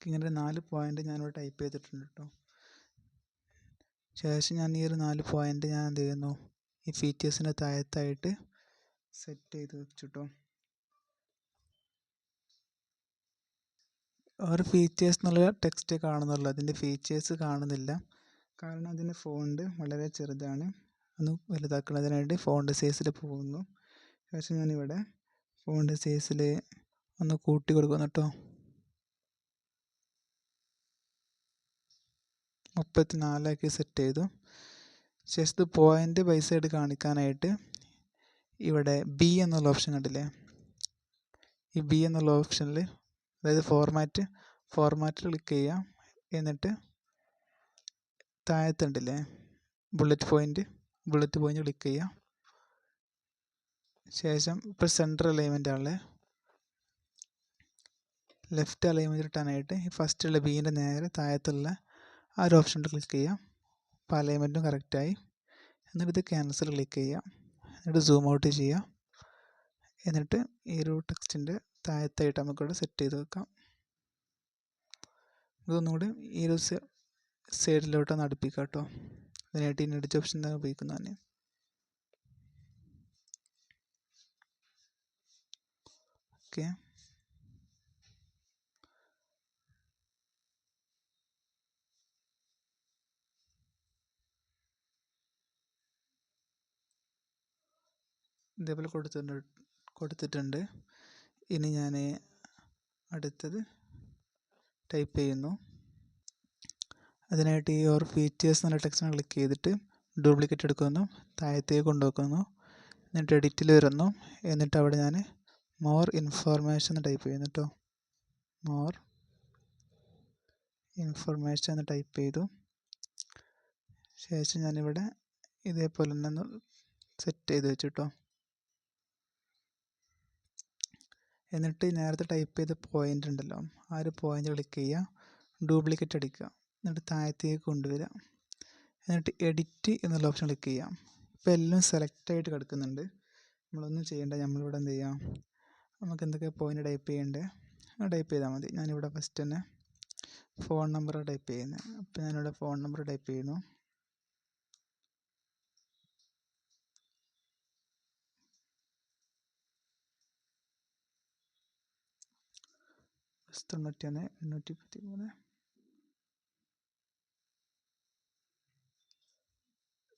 ഇങ്ങനെ 4 പോയിൻ്റ് ഞാനിവിടെ ടൈപ്പ് ചെയ്തിട്ടുണ്ട് കേട്ടോ. ശേഷം ഞാൻ ഈ ഒരു 4 പോയിൻ്റ് ഞാൻ എന്ത് ചെയ്യുന്നു, ഈ ഫീച്ചേഴ്സിൻ്റെ താഴത്തായിട്ട് സെറ്റ് ചെയ്ത് വെച്ചിട്ടോ. ഒരു ഫീച്ചേഴ്സ് എന്നുള്ള ടെക്സ്റ്റ് കാണുന്നുള്ളൂ, അതിൻ്റെ ഫീച്ചേഴ്സ് കാണുന്നില്ല. കാരണം അതിൻ്റെ ഫോണ്ട് വളരെ ചെറുതാണ്. ഒന്ന് വലുതാക്കുന്നതിനായിട്ട് ഫോണ്ട് സൈസിൽ പോകുന്നു. ശേഷം ഞാനിവിടെ ഫോണ്ട് സൈസിൽ ഒന്ന് കൂട്ടി കൊടുക്കുന്നു കേട്ടോ. 34 സെറ്റ് ചെയ്തു. ശേഷം പോയിൻ്റ് ബൈ സൈഡ് കാണിക്കാനായിട്ട് ഇവിടെ ബി എന്നുള്ള ഓപ്ഷൻ കണ്ടില്ലേ, ഈ ബി എന്നുള്ള ഓപ്ഷനിൽ, അതായത് ഫോർമാറ്റിൽ ക്ലിക്ക് ചെയ്യാം. എന്നിട്ട് താഴത്തുണ്ടല്ലേ ബുള്ളറ്റ് പോയിന്റ് ക്ലിക്ക് ചെയ്യാം. ശേഷം ഇപ്പോൾ സെൻറ്റർ അലൈൻമെൻ്റ് ആണല്ലേ, ലെഫ്റ്റ് അലൈൻമെൻറ്റ് കിട്ടാനായിട്ട് ഈ ഫസ്റ്റുള്ള ബീൻ്റെ നേരെ താഴത്തുള്ള ആ ഒരു ഓപ്ഷനിൽ ക്ലിക്ക് ചെയ്യാം. അപ്പോൾ അലൈൻമെൻറ്റും കറക്റ്റായി. എന്നിട്ട് ഇത് ക്യാൻസൽ ക്ലിക്ക് ചെയ്യാം. എന്നിട്ട് സൂം ഔട്ട് ചെയ്യാം. എന്നിട്ട് ഈ ഒരു ടെക്സ്റ്റിൻ്റെ താഴത്തായിട്ട് നമുക്കിവിടെ സെറ്റ് ചെയ്ത് വെക്കാം. ഇതൊന്നുകൂടി ഈ ഒരു സൈഡിലോട്ടൊന്ന് അടുപ്പിക്കാം കേട്ടോ. അതിനായിട്ട് ഈ എഡിറ്റ് ഓപ്ഷൻ തന്നെ ഉപയോഗിക്കുന്നതാണ്. ഓക്കെ, ഇതേപോലെ കൊടുത്തിട്ടുണ്ട്. ഇനി ഞാൻ അടുത്തത് ടൈപ്പ് ചെയ്യുന്നു. അതിനായിട്ട് ഈ ഓർ ഫീച്ചേഴ്സ് എന്നുള്ള ടെക്സ്റ്റിനെ ക്ലിക്ക് ചെയ്തിട്ട് ഡ്യൂപ്ലിക്കേറ്റ് എടുക്കുന്നു, താഴത്തേക്ക് കൊണ്ടുവെക്കുന്നു. എന്നിട്ട് എഡിറ്റിൽ വരുന്നു. എന്നിട്ട് അവിടെ ഞാൻ മോർ ഇൻഫോർമേഷൻ എന്ന് ടൈപ്പ് ചെയ്യുന്നു കേട്ടോ. മോർ ഇൻഫോർമേഷൻ എന്ന് ടൈപ്പ് ചെയ്തു. ശേഷം ഞാനിവിടെ ഇതേപോലെ തന്നെ ഒന്ന് സെറ്റ് ചെയ്ത് വെച്ചിട്ടോ. എന്നിട്ട് നേരത്തെ ടൈപ്പ് ചെയ്ത പോയിൻ്റ് ഉണ്ടല്ലോ, ആ ഒരു പോയിൻ്റ് ക്ലിക്ക് ചെയ്യുക, ഡ്യൂപ്ലിക്കേറ്റ് അടിക്കുക, എന്നിട്ട് താഴത്തേക്ക് കൊണ്ടുവരിക. എന്നിട്ട് എഡിറ്റ് എന്നുള്ള ഓപ്ഷൻ ക്ലിക്ക് ചെയ്യാം. ഇപ്പോൾ എല്ലാം സെലക്ട് ആയിട്ട് കിടക്കുന്നുണ്ട്. നമ്മളൊന്നും ചെയ്യേണ്ട. നമ്മളിവിടെ എന്ത് ചെയ്യാം, നമുക്ക് എന്തൊക്കെ പോയിൻ്റ് ടൈപ്പ് ചെയ്യേണ്ടത് ടൈപ്പ് ചെയ്താൽ മതി. ഞാനിവിടെ ഫസ്റ്റ് തന്നെ ഫോൺ നമ്പർ ടൈപ്പ് ചെയ്യുന്നത്. അപ്പോൾ ഞാനിവിടെ ഫോൺ നമ്പർ ടൈപ്പ് ചെയ്യുന്നു. +91 813.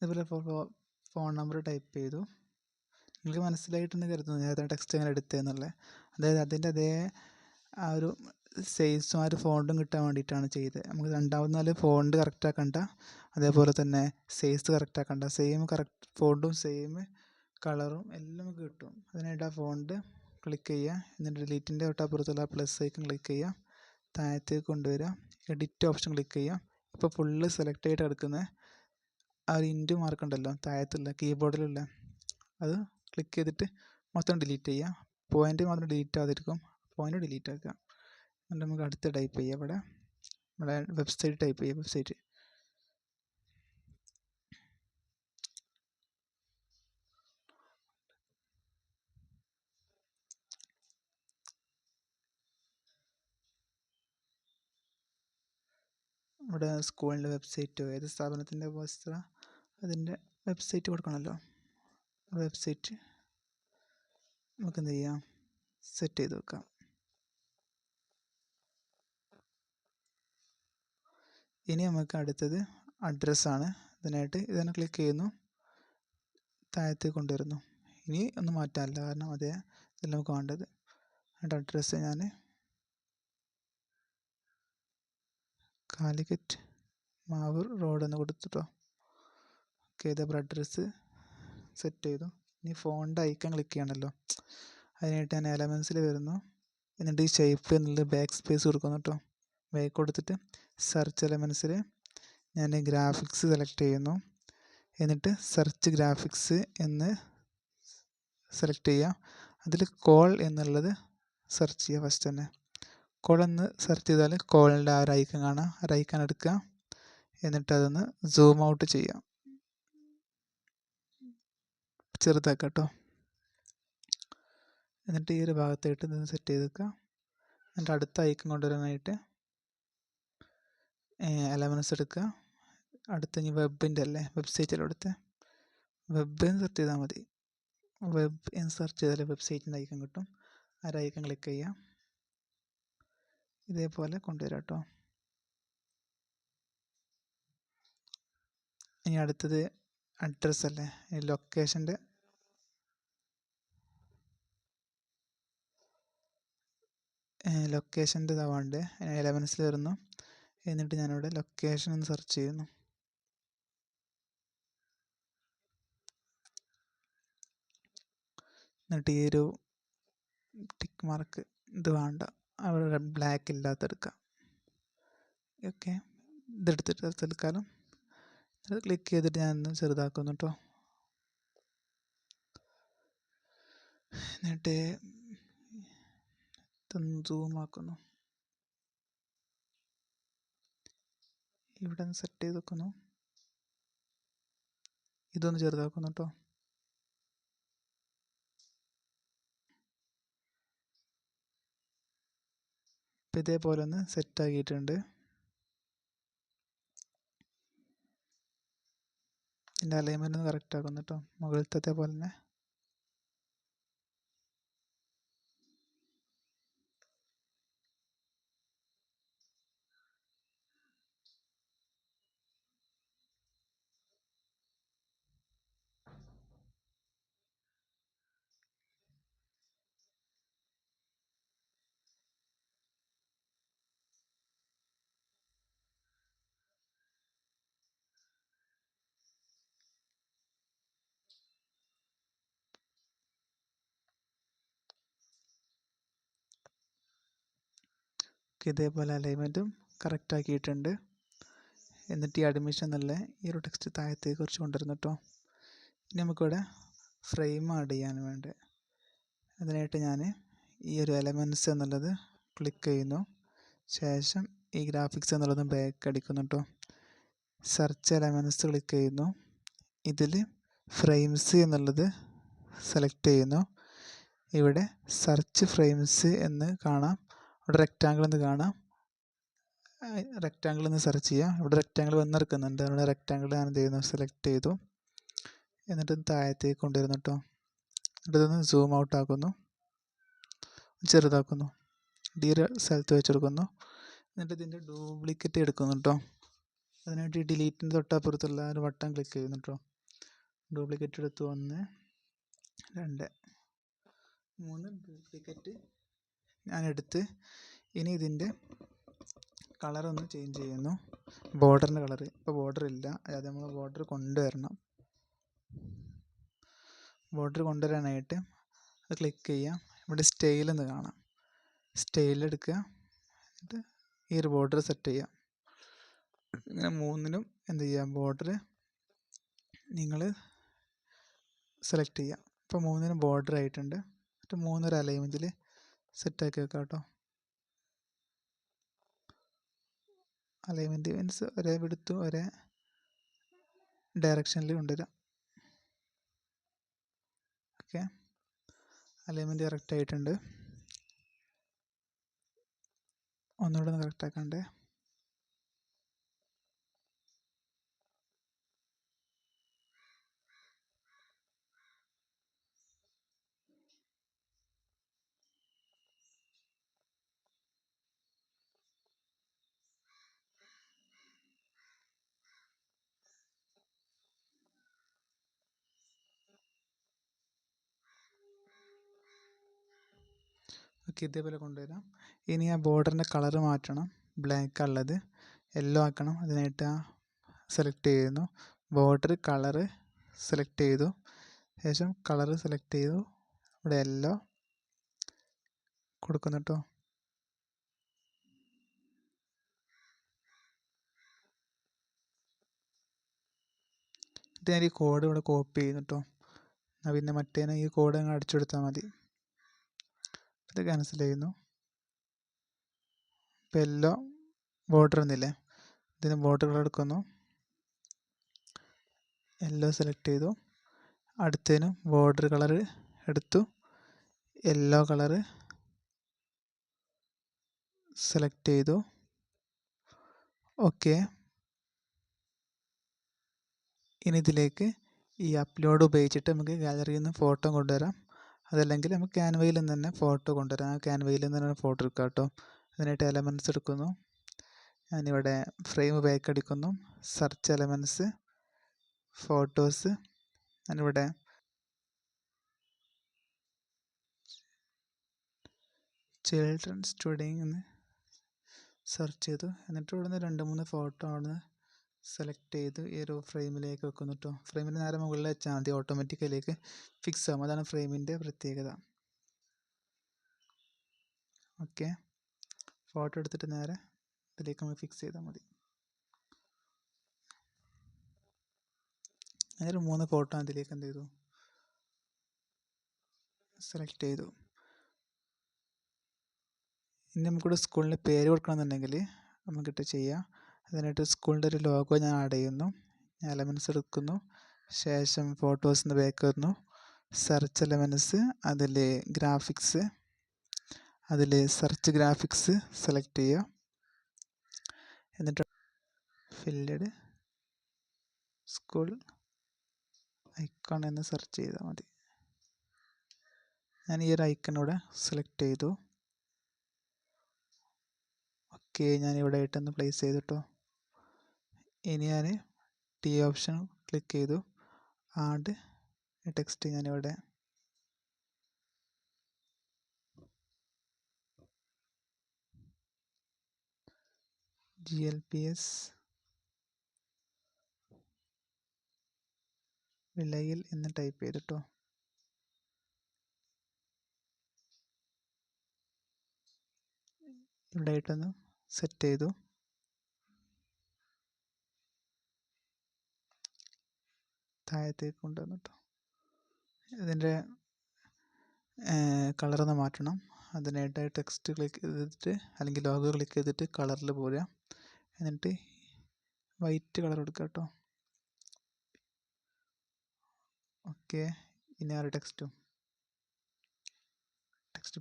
ഇതുപോലെ ഫോൺ നമ്പർ ടൈപ്പ് ചെയ്തു. നിങ്ങൾക്ക് മനസ്സിലായിട്ടെന്ന് കരുതുന്നു നേരത്തെ ടെക്സ്റ്റ് എങ്ങനെ എടുത്തതെന്നുള്ളത്. അതായത് അതിൻ്റെ അതേ ആ ഒരു സൈസും ആ ഒരു ഫോണ്ടും കിട്ടാൻ വേണ്ടിയിട്ടാണ് ചെയ്തത്. നമുക്ക് രണ്ടാമത് ഫോണ്ട് കറക്റ്റ് ആക്കണ്ട, അതേപോലെ തന്നെ സൈസ് കറക്റ്റ് ആക്കണ്ട. സെയിം കറക്റ്റ് ഫോണ്ടും സെയിം കളറും എല്ലാം നമുക്ക് കിട്ടും. അതിനായിട്ട് ആ ഫോണ്ട് ക്ലിക്ക് ചെയ്യുക. എന്നിട്ട് ഡിലീറ്റിൻ്റെ തൊട്ടപ്പുറത്തുള്ള പ്ലസ് ഐക്കൺ ക്ലിക്ക് ചെയ്യുക, താഴത്തേക്ക് കൊണ്ടുവരിക, എഡിറ്റ് ഓപ്ഷൻ ക്ലിക്ക് ചെയ്യുക. ഇപ്പോൾ ഫുള്ള് സെലക്ട് ആയിട്ട് കിടക്കുന്ന ആ ഒരു ഇൻറ്റു മാർക്ക് ഉണ്ടല്ലോ താഴത്തുള്ള കീബോർഡിലുള്ള, അത് ക്ലിക്ക് ചെയ്തിട്ട് മൊത്തം ഡിലീറ്റ് ചെയ്യുക. പോയിൻ്റ് മാത്രം ഡിലീറ്റ് ആകാതിരിക്കും, പോയിൻ്റ് ഡിലീറ്റ് ആക്കുക. എന്നിട്ട് നമുക്ക് അടുത്ത് ടൈപ്പ് ചെയ്യുക. ഇവിടെ നമ്മുടെ വെബ്സൈറ്റ് ടൈപ്പ് ചെയ്യുക. വെബ്സൈറ്റ് ഇവിടെ സ്കൂളിൻ്റെ വെബ്സൈറ്റോ ഏത് സ്ഥാപനത്തിൻ്റെ പോസ്റ്ററോ അതിൻ്റെ വെബ്സൈറ്റ് കൊടുക്കണമല്ലോ. വെബ്സൈറ്റ് നമുക്ക് എന്ത് ചെയ്യാം, സെറ്റ് ചെയ്ത് വെക്കാം. ഇനി നമുക്ക് അടുത്തത് അഡ്രസ്സാണ്. ഇതിനായിട്ട് ഇതിനെ ക്ലിക്ക് ചെയ്യുന്നു, താഴത്തേക്ക് കൊണ്ടുവരുന്നു. ഇനി ഒന്നും മാറ്റാനില്ല, കാരണം അതേ ഇതിൽ നമുക്ക് വേണ്ടത്. അതിൻ്റെ അഡ്രസ്സ് ഞാൻ കാലിക്കറ്റ് മാവൂർ റോഡ് എന്ന് കൊടുത്തിട്ടോ. ഓക്കെ, ഇതേപോലെ അഡ്രസ്സ് സെറ്റ് ചെയ്തു. ഇനി ഫോണിൻ്റെ ഐക്കൺ ക്ലിക്ക് ചെയ്യണമല്ലോ. അതിനായിട്ട് ഞാൻ എലമെൻസിൽ വരുന്നു. എന്നിട്ട് ഈ ഷേപ്പ് എന്നുള്ളത് ബാക്ക് സ്പേസ് കൊടുക്കുന്നു കേട്ടോ. ബാക്ക് കൊടുത്തിട്ട് സെർച്ച് എലമെൻസിൽ ഞാൻ ഗ്രാഫിക്സ് സെലക്ട് ചെയ്യുന്നു. എന്നിട്ട് സെർച്ച് ഗ്രാഫിക്സ് എന്ന് സെലക്ട് ചെയ്യുക. അതിൽ കോൾ എന്നുള്ളത് സെർച്ച് ചെയ്യുക. ഫസ്റ്റ് തന്നെ കോൾ എന്ന് സെർച്ച് ചെയ്താൽ കോളിൻ്റെ ആ ഒരു ഐക്കൺ കാണാം. ആ ഐക്കൺ എടുക്കുക, എന്നിട്ട് അതൊന്ന് സൂം ഔട്ട് ചെയ്യുക, ചെറുതാക്കുക കേട്ടോ. എന്നിട്ട് ഈ ഒരു ഭാഗത്തായിട്ട് ഇതൊന്ന് സെറ്റ് ചെയ്ത് വെക്കുക. എന്നിട്ട് അടുത്ത ഐക്കൺ കൊണ്ടുവരാനായിട്ട് എലമെൻസ് എടുക്കുക. അടുത്ത ഇനി വെബിൻ്റെ അല്ലേ, വെബ്സൈറ്റിലെടുത്ത് വെബ് എന്ന് സെർച്ച് ചെയ്താൽ മതി. വെബ് എന്ന് സെർച്ച് ചെയ്താൽ വെബ്സൈറ്റിൻ്റെ ഐക്കൺ കിട്ടും. ആ ഐക്കൺ ക്ലിക്ക് ചെയ്യുക, ഇതേപോലെ കൊണ്ടുവരാം കേട്ടോ. ഇനി അടുത്തത് അഡ്രസ്സ് അല്ലേ, ലൊക്കേഷൻ്റെ ഇതാവാണ്ട് എലമെൻസിൽ വരുന്നു. എന്നിട്ട് ഞാനിവിടെ ലൊക്കേഷൻ എന്ന് സെർച്ച് ചെയ്യുന്നു. എന്നിട്ട് ഈ ഒരു ടിക്ക് മാർക്ക് ഇത് വേണ്ട, അവിടെ ബ്ലാക്ക് ഇല്ലാത്തെടുക്കാം. ഓക്കെ, ഇതെടുത്തിട്ട് തൽക്കാലം അത് ക്ലിക്ക് ചെയ്തിട്ട് ഞാൻ ഒന്ന് ചെറുതാക്കുന്നു കേട്ടോ. എന്നിട്ട് ഇതൊന്ന് സൂം ആക്കുന്നു, ഇവിടെ ഒന്ന് സെറ്റ് ചെയ്ത് വെക്കുന്നു, ഇതൊന്ന് ചെറുതാക്കുന്നു കേട്ടോ. ഇപ്പം ഇതേപോലെ ഒന്ന് സെറ്റ് ആക്കിയിട്ടുണ്ട്. ഇതിൻ്റെ അലൈൻമെൻ്റ് ഒന്ന് കറക്റ്റ് ആക്കുന്നു കേട്ടോ, മുകളിലത്തെ പോലെ തന്നെ. ഇതേപോലെ അലൈൻമെൻറ്റും കറക്റ്റ് ആക്കിയിട്ടുണ്ട്. എന്നിട്ട് ഈ അഡ്മിഷൻ എന്നുള്ള ഈ ഒരു ടെക്സ്റ്റ് താഴത്തേക്ക് കുറച്ച് കൊണ്ടുവരുന്നു കേട്ടോ. ഇനി നമുക്കിവിടെ ഫ്രെയിം ആഡ് ചെയ്യാൻ വേണ്ടി, അതിനായിട്ട് ഞാൻ ഈ ഒരു എലമെൻറ്റ്സ് എന്നുള്ളത് ക്ലിക്ക് ചെയ്യുന്നു. ശേഷം ഈ ഗ്രാഫിക്സ് എന്നുള്ളത് ബാക്ക് അടിക്കുന്നു കേട്ടോ. സെർച്ച് എലമെൻറ്റ്സ് ക്ലിക്ക് ചെയ്യുന്നു. ഇതിൽ ഫ്രെയിംസ് എന്നുള്ളത് സെലക്ട് ചെയ്യുന്നു. ഇവിടെ സെർച്ച് ഫ്രെയിംസ് എന്ന് കാണാം, ഇവിടെ റെക്റ്റാങ്കിൾ എന്ന് കാണാം. റെക്റ്റാങ്കിൾ എന്ന് സെർച്ച് ചെയ്യാം. ഇവിടെ റെക്റ്റാങ്കിൾ വന്നെടുക്കുന്നുണ്ട്, അവിടെ റെക്റ്റാങ്കിൾ ഞാൻ എന്ത് ചെയ്യുന്നു, സെലക്ട് ചെയ്തു. എന്നിട്ട് താഴത്തേക്ക് കൊണ്ടുവരുന്നു കേട്ടോ. എന്നിട്ടൊന്ന് സൂം ഔട്ട് ആക്കുന്നു, ചെറുതാക്കുന്നു, ഡി സ്ഥലത്ത് വെച്ചെടുക്കുന്നു. എന്നിട്ട് ഇതിൻ്റെ ഡ്യൂപ്ലിക്കേറ്റ് എടുക്കുന്നു കേട്ടോ. അതിനായിട്ട് ഡിലീറ്റിൻ്റെ തൊട്ടപ്പുറത്തുള്ള ഒരു ബട്ടൺ ക്ലിക്ക് ചെയ്യുന്നു കേട്ടോ. ഡ്യൂപ്ലിക്കേറ്റ് എടുത്തു, 1 2 3 ഡ്യൂപ്ലിക്കേറ്റ് ഞാനെടുത്ത് ഇനി ഇതിൻ്റെ കളറൊന്ന് ചേഞ്ച് ചെയ്യുന്നു. ബോർഡറിൻ്റെ കളർ ഇപ്പോൾ ബോർഡർ ഇല്ല, അതായത് നമ്മൾ ബോർഡർ കൊണ്ടുവരണം. ബോർഡർ കൊണ്ടുവരാനായിട്ട് അത് ക്ലിക്ക് ചെയ്യാം. ഇവിടെ സ്റ്റൈലെന്ന് കാണാം, സ്റ്റൈലെടുക്കുക. എന്നിട്ട് ഈ ഒരു ബോർഡർ സെറ്റ് ചെയ്യാം. ഇങ്ങനെ മൂന്നിനും എന്ത് ചെയ്യാം, ബോർഡർ നിങ്ങൾ സെലക്ട് ചെയ്യാം. ഇപ്പോൾ മൂന്നിനും ബോർഡർ ആയിട്ടുണ്ട്. എന്നിട്ട് 3 അലൈൻമെൻറ്റിൽ സെറ്റാക്കി വെക്കാം കേട്ടോ. അലൈൻമെൻറ്റ് മീൻസ് ഒരേ വിടുത്തും ഒരേ ഡയറക്ഷനിൽ കൊണ്ടുവരാം. ഓക്കെ, അലൈൻമെൻറ്റ് കറക്റ്റ് ആയിട്ടുണ്ട്. ഒന്നുകൂടെ ഒന്ന് കറക്റ്റ് ആക്കണ്ടേ. ഓക്കെ, ഇതേപോലെ കൊണ്ടുവരാം. ഇനി ആ ബോർഡറിൻ്റെ കളർ മാറ്റണം, ബ്ലാക്ക് ഉള്ളത് യെല്ലോ ആക്കണം. അതിനായിട്ട് സെലക്ട് ചെയ്യുന്നു, ബോർഡർ കളറ് സെലക്ട് ചെയ്തു. ശേഷം കളർ സെലക്ട് ചെയ്തു, ഇവിടെ യെല്ലോ കൊടുക്കുന്നു കേട്ടോ. എന്നിട്ട് ഞാൻ ഈ കോഡ് ഇവിടെ കോപ്പി ചെയ്യുന്നു കേട്ടോ. എന്നാൽ പിന്നെ മറ്റേനെ ഈ കോഡ് അങ്ങ് അടിച്ചെടുത്താൽ മതി. ഇത് ക്യാൻസൽ ചെയ്യുന്നു. ഇപ്പോൾ യെല്ലോ ബോർഡർ ഒന്നില്ലേ, ഇതിന് ബോർഡർ കളർ എടുക്കുന്നു, യെല്ലോ സെലക്ട് ചെയ്തു. അടുത്തതിനും ബോർഡർ കളർ എടുത്തു, യെല്ലോ കളർ സെലക്ട് ചെയ്തു. ഓക്കെ, ഇനി ഇതിലേക്ക് ഈ അപ്ലോഡ് ഉപയോഗിച്ചിട്ട് നമുക്ക് ഗാലറിയിൽ നിന്ന് ഫോട്ടോ കൊണ്ടുവരാം. അതല്ലെങ്കിൽ നമുക്ക് ക്യാൻവയിൽ നിന്ന് തന്നെ ഫോട്ടോ കൊണ്ടുവരാം. ആ ക്യാൻവയിൽ നിന്ന് തന്നെ ഫോട്ടോ എടുക്കാം കേട്ടോ. അതിനായിട്ട് എലമെൻറ്റ്സ് എടുക്കുന്നു, ഞാനിവിടെ ഫ്രെയിം ബാക്ക് അടിക്കുന്നു, സെർച്ച് എലമെൻറ്റ്സ്, ഫോട്ടോസ്, ഞാനിവിടെ ചിൽഡ്രൻ സ്റ്റുഡിങ് എന്ന് സെർച്ച് ചെയ്തു. എന്നിട്ട് ഇവിടുന്ന് 2-3 ഫോട്ടോ ആണ് സെലക്ട് ചെയ്ത് ഈ ഒരു ഫ്രെയിമിലേക്ക് വെക്കുന്നു കേട്ടോ. ഫ്രെയിമിൻ്റെ നേരെ മുകളിൽ വെച്ചാൽ മതി, ഓട്ടോമാറ്റിക്കലേക്ക് ഫിക്സ് ആകും. അതാണ് ഫ്രെയിമിൻ്റെ പ്രത്യേകത. ഓക്കെ, ഫോട്ടോ എടുത്തിട്ട് നേരെ ഇതിലേക്ക് നമ്മൾ ഫിക്സ് ചെയ്താൽ മതി. നേരെ 3 ഫോട്ടോ അതിലേക്ക് എന്ത് ചെയ്തു, സെലക്ട് ചെയ്തു. ഇനി നമുക്കിവിടെ സ്കൂളിൻ്റെ പേര് കൊടുക്കണമെന്നുണ്ടെങ്കിൽ നമുക്കിട്ട് ചെയ്യാം. അതിനായിട്ട് സ്കൂളിൻ്റെ ഒരു ലോഗോ ഞാൻ ആഡ് ചെയ്യുന്നു. ഞാൻ എലമെൻറ്റ്സ് എടുക്കുന്നു, ശേഷം ഫോട്ടോസ് എന്ന് ബാക്ക് വരുന്നു, സെർച്ച് എലമെൻറ്റ്സ്, അതിൽ ഗ്രാഫിക്സ്, അതിൽ സെർച്ച് ഗ്രാഫിക്സ് സെലക്ട് ചെയ്യുക. എന്നിട്ട് ഫില്ലഡ് സ്കൂൾ ഐക്കൺ എന്ന് സെർച്ച് ചെയ്താൽ മതി. ഞാൻ ഈ ഒരു ഐക്കൺ ഇവിടെ സെലക്ട് ചെയ്തു. ഓക്കെ, ഞാൻ ഇവിടെ ആയിട്ടൊന്ന് പ്ലേസ് ചെയ്തിട്ടോ. ഇനി ഞാൻ ടി ഓപ്ഷൻ ക്ലിക്ക് ചെയ്തു, ആഡ് ടെക്സ്റ്റ് ഞാനിവിടെ GLPS വിളയിൽ എന്ന് ടൈപ്പ് ചെയ്തിട്ടോ. ഇവിടെ ആയിട്ടൊന്ന് സെറ്റ് ചെയ്തു. താഴത്തേക്ക് കൊണ്ടുവന്നിട്ടോ. ഇതിൻ്റെ കളറൊന്ന് മാറ്റണം. അതിനായിട്ട് ടെക്സ്റ്റ് ക്ലിക്ക് ചെയ്തിട്ട് അല്ലെങ്കിൽ ലോഗോ ക്ലിക്ക് ചെയ്തിട്ട് കളറിൽ പോരുക. എന്നിട്ട് വൈറ്റ് കളർ കൊടുക്കുക കേട്ടോ. ഓക്കെ, ഇനി ആ ഒരു ടെക്സ്റ്റ്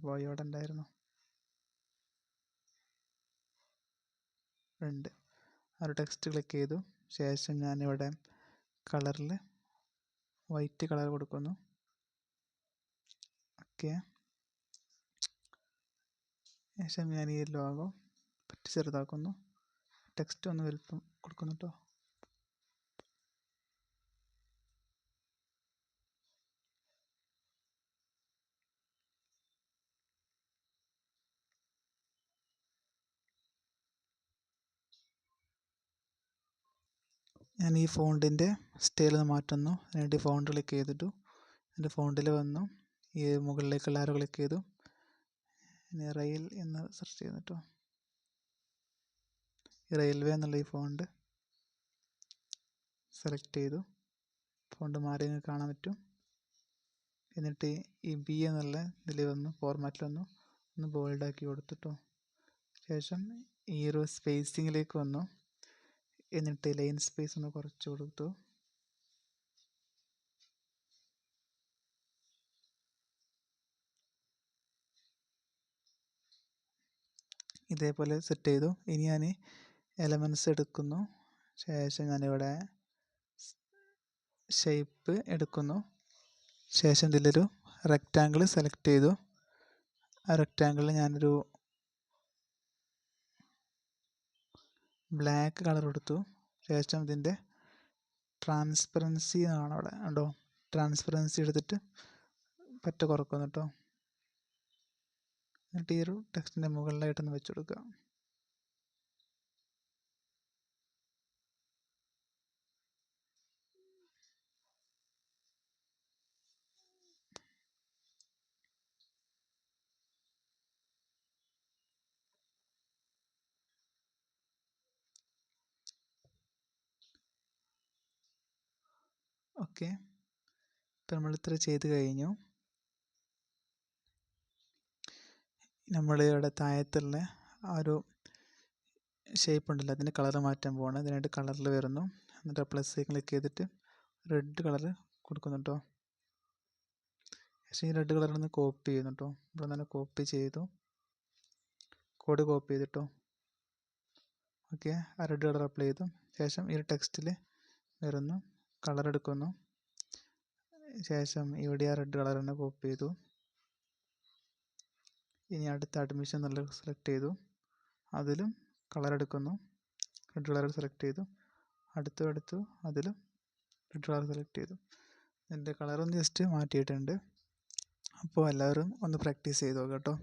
പോയി അവിടെ ഉണ്ടായിരുന്നു, ഉണ്ട്. ആ ഒരു ടെക്സ്റ്റ് ക്ലിക്ക് ചെയ്തു. ശേഷം ഞാനിവിടെ കളറിൽ വൈറ്റ് കളർ കൊടുക്കുന്നു. ഓക്കെ, ശേഷം ഞാൻ ഈ ലോഗോ പറ്റി ചെറുതാക്കുന്നു, ടെക്സ്റ്റ് ഒന്ന് വലുപ്പം കൊടുക്കുന്നു കേട്ടോ. ഞാൻ ഈ ഫോണ്ടിൻ്റെ സ്റ്റൈൽ ഒന്ന് മാറ്റുന്നു. അതിനായിട്ട് ഫോണ്ട് ക്ലിക്ക് ചെയ്തിട്ടു എൻ്റെ ഫോണ്ടിൽ വന്നു, ഈ മുകളിലേക്കുള്ള ആരോ ക്ലിക്ക് ചെയ്തു. ഇനി റെയിൽ എന്ന് സെർച്ച് ചെയ്യുന്നു കേട്ടോ. ഈ റെയിൽവേ എന്നുള്ള ഈ ഫോണ്ട് സെലക്ട് ചെയ്തു. ഫോണ്ട് മാറി നിങ്ങൾക്ക് കാണാൻ പറ്റും. എന്നിട്ട് ഈ ബി എന്നുള്ള ഇതിൽ വന്നു, ഫോർമാറ്റിൽ വന്നു, ഒന്ന് ബോൾഡാക്കി കൊടുത്തിട്ടോ. ശേഷം ഈ ഒരു സ്പേസിങ്ങിലേക്ക് വന്നു. എന്നിട്ട് ലൈൻ സ്പേസ് ഒന്ന് കുറച്ച് കൊടുത്തു. ഇതേപോലെ സെറ്റ് ചെയ്തു. ഇനി ഞാൻ എലമെൻറ്റ്സ് എടുക്കുന്നു. ശേഷം ഞാനിവിടെ ഷേപ്പ് എടുക്കുന്നു. ശേഷം ഇതിലൊരു റെക്റ്റാങ്കിൾ സെലക്ട് ചെയ്തു. ആ റെക്റ്റാങ്കിളിൽ ഞാനൊരു ബ്ലാക്ക് കളർ കൊടുത്തു. ശേഷം ഇതിൻ്റെ ട്രാൻസ്പെറൻസി എന്നാണ് അവിടെ ഉണ്ടോ, ട്രാൻസ്പെറൻസി എടുത്തിട്ട് പറ്റ കുറക്കുന്നു കേട്ടോ. എന്നിട്ട് ഈ ഒരു ടെക്സ്റ്റിൻ്റെ മുകളിലായിട്ടൊന്ന് വെച്ച് കൊടുക്കുക. ഓക്കെ, ഇപ്പം നമ്മൾ ഇത്ര ചെയ്ത് കഴിഞ്ഞു. നമ്മൾ ഇവിടെ താഴത്തുള്ള ആ ഒരു ഷേപ്പ് ഉണ്ടല്ലോ, അതിൻ്റെ കളർ മാറ്റാൻ പോകണം. അതിനായിട്ട് കളറിൽ വരുന്നു. എന്നിട്ട് പ്ലസ് ക്ലിക്ക് ചെയ്തിട്ട് റെഡ് കളർ കൊടുക്കുന്നു കേട്ടോ. പക്ഷേ ഈ റെഡ് കളറിൽ നിന്ന് കോപ്പി ചെയ്യുന്നു കേട്ടോ. ഇവിടെ തന്നെ കോപ്പി ചെയ്തു, കോഡ് കോപ്പി ചെയ്തിട്ടോ. ഓക്കെ, ആ റെഡ് കളർ അപ്ലൈ ചെയ്തു. ശേഷം ഈ ടെക്സ്റ്റിൽ വരുന്നു, കളർ എടുക്കുന്നു. ശേഷം ഇവിടെ ആ റെഡ് കളർ തന്നെ കോപ്പി ചെയ്തു. ഇനി അടുത്ത അഡ്മിഷൻ എന്നുള്ളത് സെലക്ട് ചെയ്തു, അതിലും കളർ എടുക്കുന്നു, റെഡ് കളർ സെലക്ട് ചെയ്തു. അടുത്തു അതിലും റെഡ് കളർ സെലക്ട് ചെയ്തു. എൻ്റെ കളറൊന്ന് ജസ്റ്റ് മാറ്റിയിട്ടുണ്ട്. അപ്പോൾ എല്ലാവരും ഒന്ന് പ്രാക്ടീസ് ചെയ്ത് നോക്കാം കേട്ടോ.